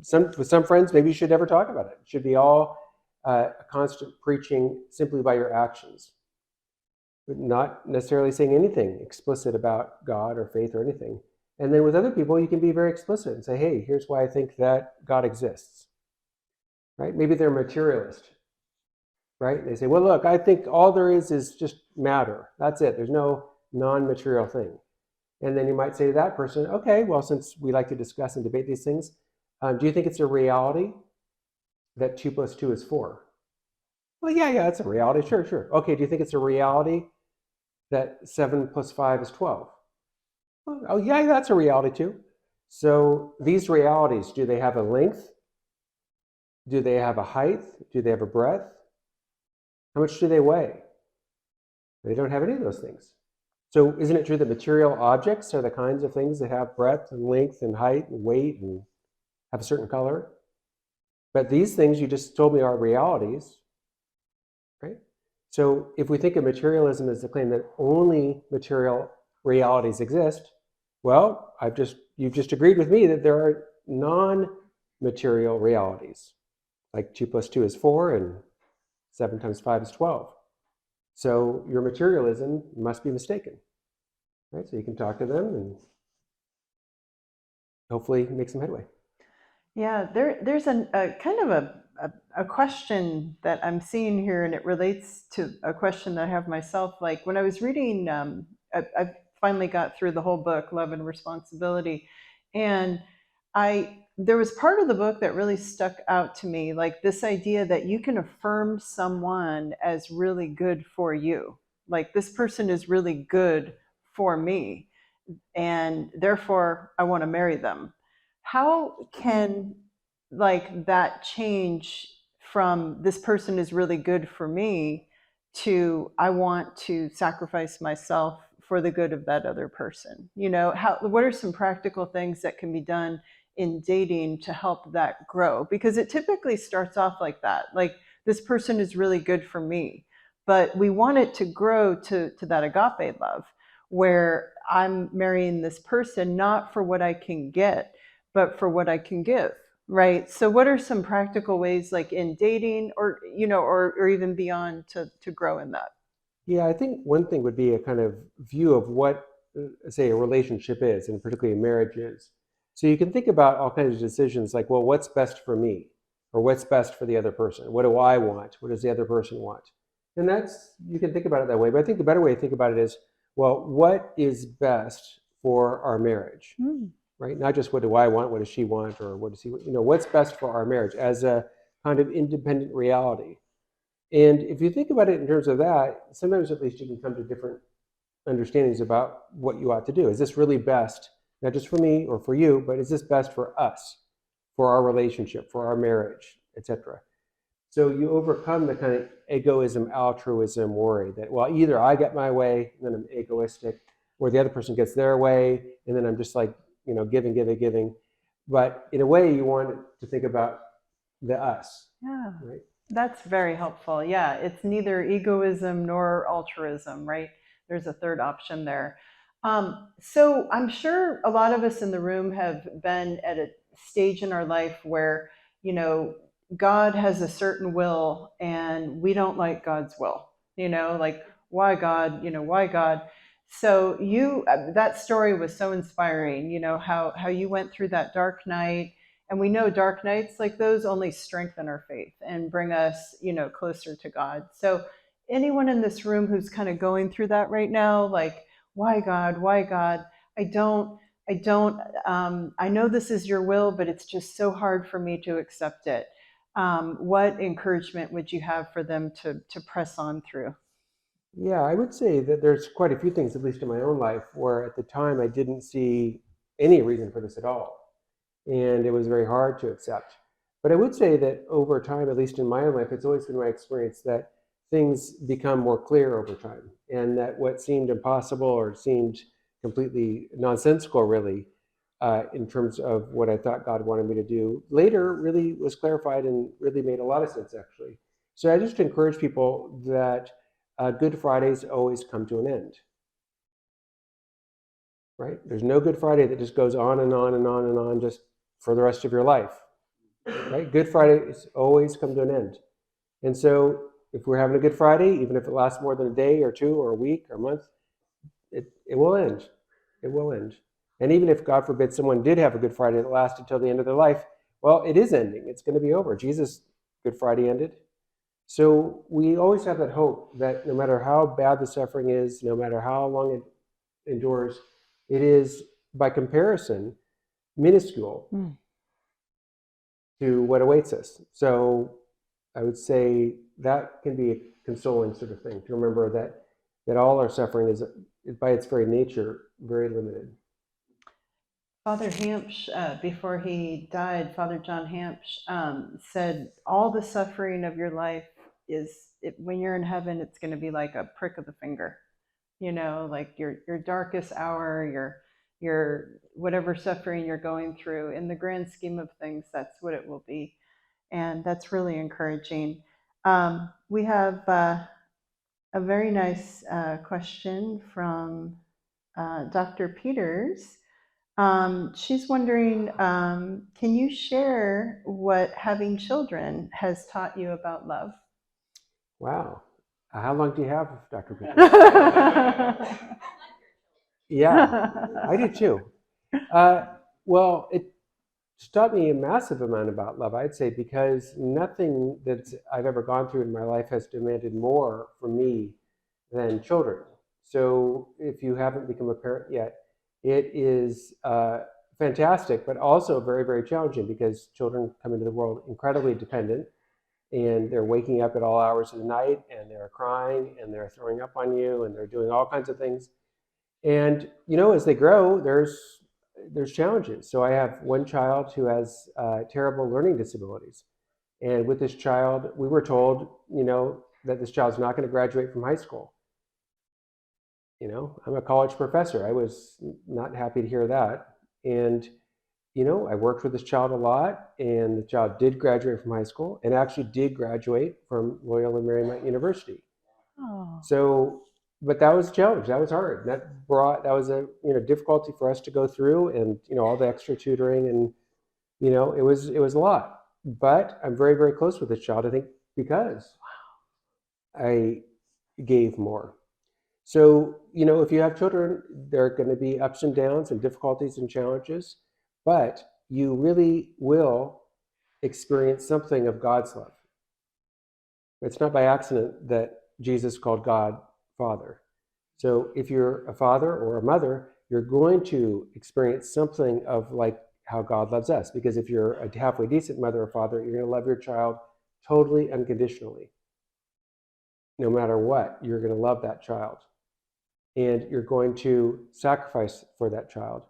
some friends, maybe you should never talk about it. It should be all a constant preaching simply by your actions. not necessarily saying anything explicit about God or faith or anything. And then with other people, you can be very explicit and say, hey, here's why I think that God exists, right? Maybe they're a materialist, right? They say, well, look, I think all there is just matter. That's it. There's no non-material thing. And then you might say to that person, okay, well, since we like to discuss and debate these things, do you think it's a reality that 2 + 2 is 4? Well, yeah, it's a reality. Sure, sure. Okay, do you think it's a reality that 7 + 5 is 12? Oh, yeah, that's a reality too. So these realities, do they have a length? Do they have a height? Do they have a breadth? How much do they weigh? They don't have any of those things. So isn't it true that material objects are the kinds of things that have breadth and length and height and weight and have a certain color? But these things you just told me are realities, right? So if we think of materialism as the claim that only material realities exist, well, you've just agreed with me that there are non-material realities, like 2 + 2 is 4 and 7 times 5 is 12. So your materialism must be mistaken, right? So you can talk to them and hopefully make some headway. Yeah, there's a kind of a question that I'm seeing here, and it relates to a question that I have myself. Like when I was reading, I finally got through the whole book, Love and Responsibility, and there was part of the book that really stuck out to me, like this idea that you can affirm someone as really good for you. Like this person is really good for me, and therefore I want to marry them. How can like that change from this person is really good for me to I want to sacrifice myself for the good of that other person? What are some practical things that can be done in dating to help that grow? Because it typically starts off like that, like this person is really good for me, but we want it to grow to that agape love where I'm marrying this person not for what I can get, but for what I can give. Right. So what are some practical ways like in dating or even beyond to grow in that? Yeah, I think one thing would be a kind of view of what, say, a relationship is, and particularly a marriage is. So you can think about all kinds of decisions like, well, what's best for me? Or what's best for the other person? What do I want? What does the other person want? And you can think about it that way. But I think the better way to think about it is, well, what is best for our marriage? Right? Not just what do I want, what does she want, or what does he want? What's best for our marriage as a kind of independent reality. And if you think about it in terms of that, sometimes at least you can come to different understandings about what you ought to do. Is this really best, not just for me or for you, but is this best for us, for our relationship, for our marriage, etc.? So you overcome the kind of egoism, altruism worry that, well, either I get my way and then I'm egoistic, or the other person gets their way and then I'm just like, giving. But in a way, you want to think about the us. Yeah. Right? That's very helpful. Yeah, it's neither egoism nor altruism, right? There's a third option there. So I'm sure a lot of us in the room have been at a stage in our life where, God has a certain will and we don't like God's will, like, why God, why God? So that story was so inspiring, how you went through that dark night. And we know dark nights like those only strengthen our faith and bring us, closer to God. So anyone in this room who's kind of going through that right now, like, why God? Why God? I know this is your will, but it's just so hard for me to accept it. What encouragement would you have for them to press on through? Yeah, I would say that there's quite a few things, at least in my own life, where at the time I didn't see any reason for this at all. And it was very hard to accept. But I would say that over time, at least in my own life, it's always been my experience that things become more clear over time. And that what seemed impossible or seemed completely nonsensical, really, in terms of what I thought God wanted me to do, later really was clarified and really made a lot of sense, actually. So I just encourage people that Good Fridays always come to an end. Right? There's no Good Friday that just goes on and on and on and on just for the rest of your life. Right? Good Fridays always come to an end. And so if we're having a Good Friday, even if it lasts more than a day or two or a week or a month, it will end. It will end. And even if, God forbid, someone did have a Good Friday that lasted till the end of their life, well, it is ending. It's going to be over. Jesus' Good Friday ended. So we always have that hope that no matter how bad the suffering is, no matter how long it endures, it is, by comparison, minuscule to what awaits us. So I would say that can be a consoling sort of thing, to remember that all our suffering is, by its very nature, very limited. Father Hampsh, before he died, Father John Hampsh said, all the suffering of your life when you're in heaven, it's going to be like a prick of the finger. Like your darkest hour, your whatever suffering you're going through, in the grand scheme of things, that's what it will be. And that's really encouraging. We have a very nice question from Dr. Peters. She's wondering, can you share what having children has taught you about love? Wow. How long do you have, Dr. Peters? Yeah, I do too. Well, it taught me a massive amount about love, I'd say, because nothing that I've ever gone through in my life has demanded more from me than children. So if you haven't become a parent yet, it is fantastic, but also very, very challenging, because children come into the world incredibly dependent, and they're waking up at all hours of the night, and they're crying, and they're throwing up on you, and they're doing all kinds of things. And as they grow, there's challenges. So I have one child who has terrible learning disabilities, and with this child, we were told, that this child's not going to graduate from high school. I'm a college professor. I was not happy to hear that. And, I worked with this child a lot, and the child did graduate from high school, and actually did graduate from Loyola Marymount University. Oh. So, but that was a challenge. That was hard. That was a difficulty for us to go through, and all the extra tutoring, and it was a lot. But I'm very, very close with this child, I think, because I gave more. So, if you have children, there are going to be ups and downs and difficulties and challenges, but you really will experience something of God's love. It's not by accident that Jesus called God Father. So if you're a father or a mother, you're going to experience something of like how God loves us. Because if you're a halfway decent mother or father, you're going to love your child totally unconditionally. No matter what, you're going to love that child. And you're going to sacrifice for that child.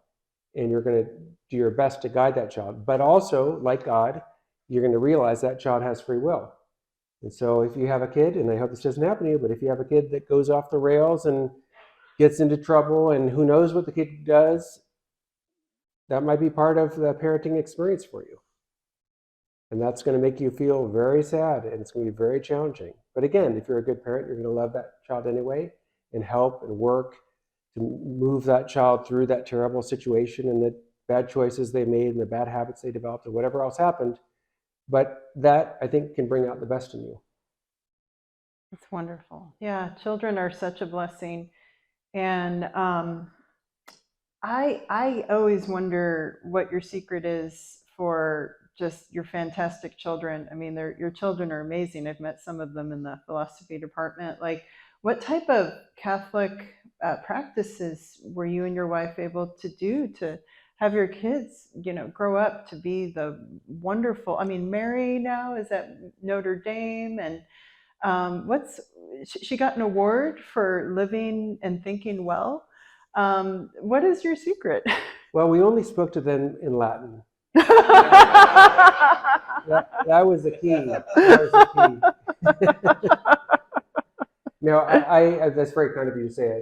And you're going to do your best to guide that child. But also, like God, you're going to realize that child has free will. And so if you have a kid, and I hope this doesn't happen to you, but if you have a kid that goes off the rails and gets into trouble, and who knows what the kid does, that might be part of the parenting experience for you. And that's going to make you feel very sad, and it's going to be very challenging. But again, if you're a good parent, you're going to love that child anyway, and help and work to move that child through that terrible situation and the bad choices they made and the bad habits they developed and whatever else happened. But that, I think, can bring out the best in you. That's wonderful. Yeah, children are such a blessing. And I always wonder what your secret is for just your fantastic children. I mean, your children are amazing. I've met some of them in the philosophy department. Like, what type of Catholic practices were you and your wife able to do to have your kids, grow up to be the wonderful? I mean, Mary now is at Notre Dame, and she got an award for living and thinking well. What is your secret? Well, we only spoke to them in Latin. That was the key. No, that's very kind of you to say.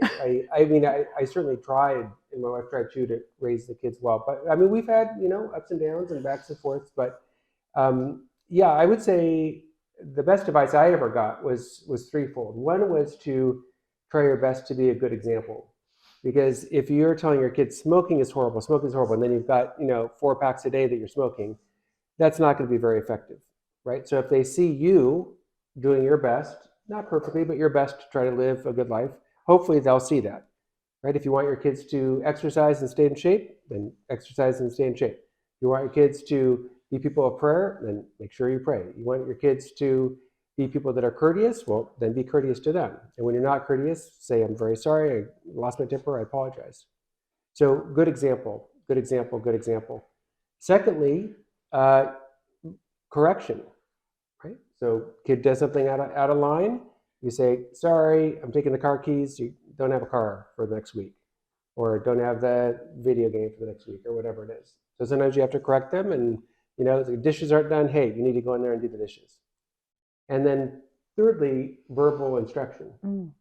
I certainly tried, and my wife tried too, to raise the kids well. But I mean, we've had ups and downs and backs and forths. But yeah, I would say the best advice I ever got was threefold. One was to try your best to be a good example. Because if you're telling your kids smoking is horrible, and then you've got 4 packs a day that you're smoking, that's not going to be very effective, right? So if they see you doing your best, not perfectly, but your best to try to live a good life. Hopefully they'll see that, right? If you want your kids to exercise and stay in shape, then exercise and stay in shape. If you want your kids to be people of prayer, then make sure you pray. You want your kids to be people that are courteous, well, then be courteous to them. And when you're not courteous, say, I'm very sorry, I lost my temper, I apologize. So good example, good example, good example. Secondly, correction, right? So kid does something out of line, you say, sorry, I'm taking the car keys, you don't have a car for the next week, or don't have the video game for the next week, or whatever it is. So sometimes you have to correct them, and the dishes aren't done, hey, you need to go in there and do the dishes. And then thirdly, verbal instruction.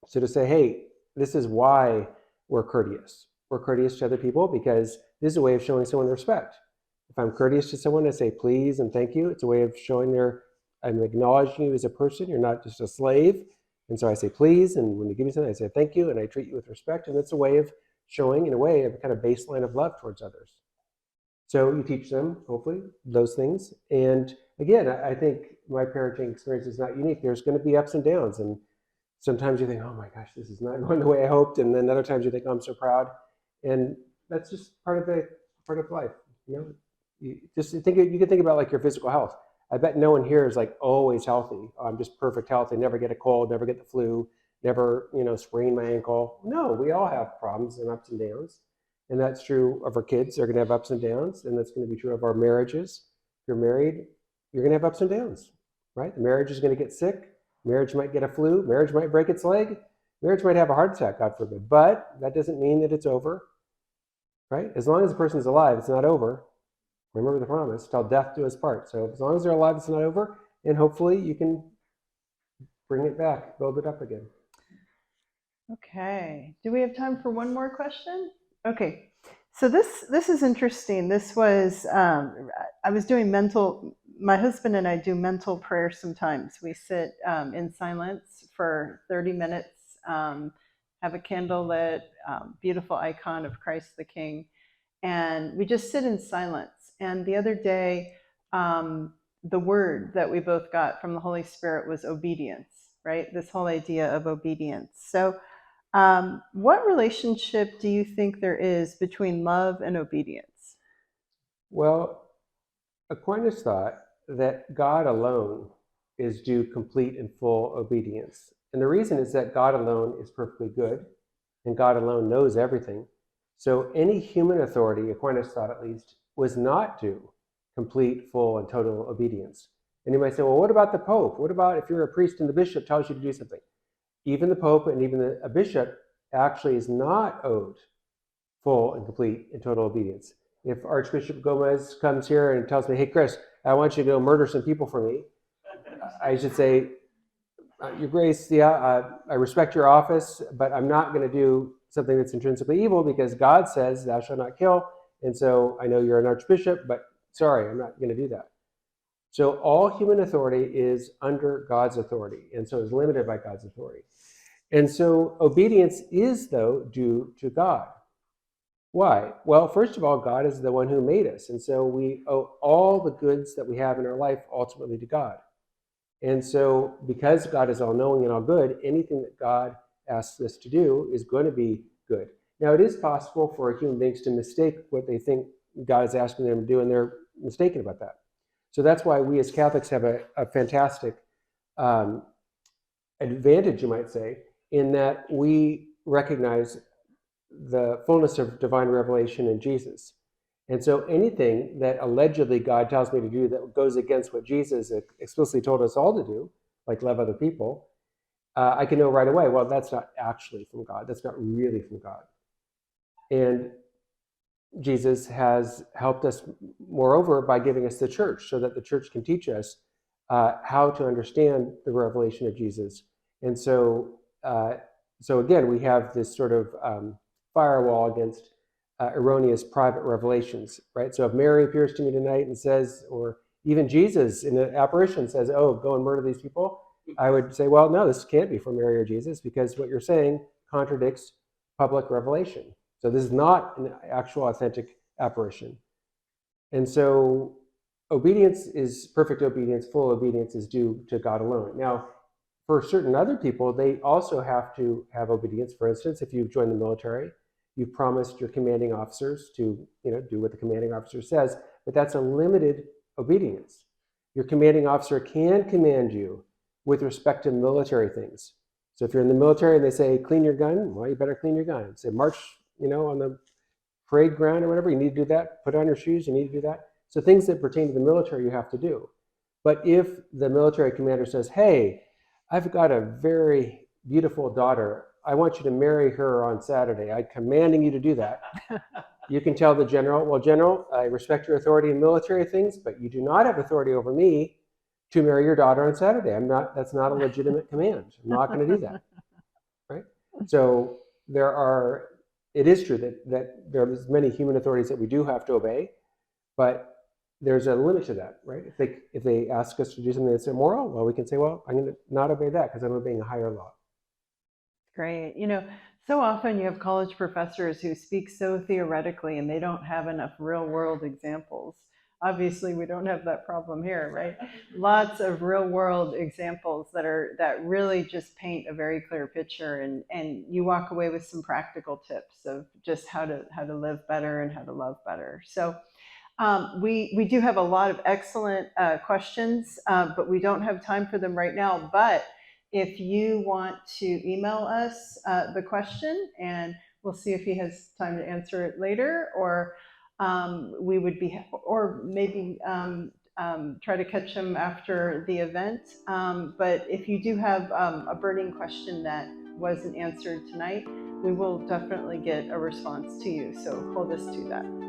So to say, hey, this is why we're courteous. We're courteous to other people because this is a way of showing someone respect. If I'm courteous to someone, I say please and thank you. It's a way of showing I'm acknowledging you as a person. You're not just a slave. And so I say please, and when you give me something, I say thank you, and I treat you with respect. And it's a way of showing, in a way, a kind of baseline of love towards others. So you teach them, hopefully, those things. And again, I think my parenting experience is not unique. There's going to be ups and downs. And sometimes you think, oh my gosh, this is not going the way I hoped. And then other times you think, oh, I'm so proud. And that's just part of life. You can think about like your physical health. I bet no one here is like always healthy. Oh, I'm just perfect health. I never get a cold, never get the flu, never, sprain my ankle. No, we all have problems and ups and downs. And that's true of our kids. They're going to have ups and downs. And that's going to be true of our marriages. If you're married, you're going to have ups and downs, right? The marriage is going to get sick. Marriage might get a flu. Marriage might break its leg. Marriage might have a heart attack, God forbid. But that doesn't mean that it's over, right? As long as the person's alive, it's not over. Remember the promise, till death do us part. So as long as they're alive, it's not over. And hopefully you can bring it back, build it up again. Okay. Do we have time for one more question? Okay. So this is interesting. This was, I was doing my husband and I do mental prayer sometimes. We sit in silence for 30 minutes, have a candle lit, beautiful icon of Christ the King, and we just sit in silence. And the other day, the word that we both got from the Holy Spirit was obedience, right? This whole idea of obedience. So what relationship do you think there is between love and obedience? Well, Aquinas thought that God alone is due complete and full obedience. And the reason is that God alone is perfectly good, and God alone knows everything. So any human authority, Aquinas thought at least, was not due complete, full, and total obedience. And you might say, well, what about the Pope? What about if you're a priest and the bishop tells you to do something? Even the Pope and even a bishop actually is not owed full and complete and total obedience. If Archbishop Gomez comes here and tells me, hey, Chris, I want you to go murder some people for me, I should say, Your Grace, I respect your office, but I'm not going to do something that's intrinsically evil because God says, thou shalt not kill. And so I know you're an archbishop, but sorry, I'm not going to do that. So all human authority is under God's authority, and so is limited by God's authority. And so obedience is, though, due to God. Why? Well, first of all, God is the one who made us, and so we owe all the goods that we have in our life ultimately to God. And so because God is all-knowing and all-good, anything that God asks us to do is going to be good. Now, it is possible for human beings to mistake what they think God is asking them to do, and they're mistaken about that. So that's why we as Catholics have a fantastic advantage, you might say, in that we recognize the fullness of divine revelation in Jesus. And so anything that allegedly God tells me to do that goes against what Jesus explicitly told us all to do, like love other people, I can know right away, well, that's not actually from God. That's not really from God. And Jesus has helped us, moreover, by giving us the church so that the church can teach us how to understand the revelation of Jesus. And so again, we have this sort of firewall against erroneous private revelations, right? So if Mary appears to me tonight and says, or even Jesus in an apparition says, oh, go and murder these people, I would say, well, no, this can't be from Mary or Jesus because what you're saying contradicts public revelation. So this is not an actual authentic apparition. And so obedience is perfect obedience, full obedience is due to God alone. Now, for certain other people, they also have to have obedience. For instance, if you've joined the military, you've promised your commanding officers to, do what the commanding officer says, but that's a limited obedience. Your commanding officer can command you with respect to military things. So if you're in the military and they say, clean your gun, well, you better clean your gun. Say, march, on the parade ground or whatever, you need to do that. Put on your shoes, you need to do that. So things that pertain to the military, you have to do. But if the military commander says, hey, I've got a very beautiful daughter, I want you to marry her on Saturday, I'm commanding you to do that. You can tell the general, well, General, I respect your authority in military things, but you do not have authority over me to marry your daughter on Saturday. That's not a legitimate command. I'm not going to do that. Right? So it is true that there's many human authorities that we do have to obey, but there's a limit to that, right? If they ask us to do something that's immoral, well, we can say, well, I'm going to not obey that because I'm obeying a higher law. Great. So often you have college professors who speak so theoretically and they don't have enough real world examples. Obviously, we don't have that problem here, right? Lots of real world examples that really just paint a very clear picture, and you walk away with some practical tips of just how to live better and how to love better. So we do have a lot of excellent questions, but we don't have time for them right now. But if you want to email us the question, and we'll see if he has time to answer it later, or we would be, or maybe try to catch him after the event. But if you do have a burning question that wasn't answered tonight, we will definitely get a response to you. So hold us to that.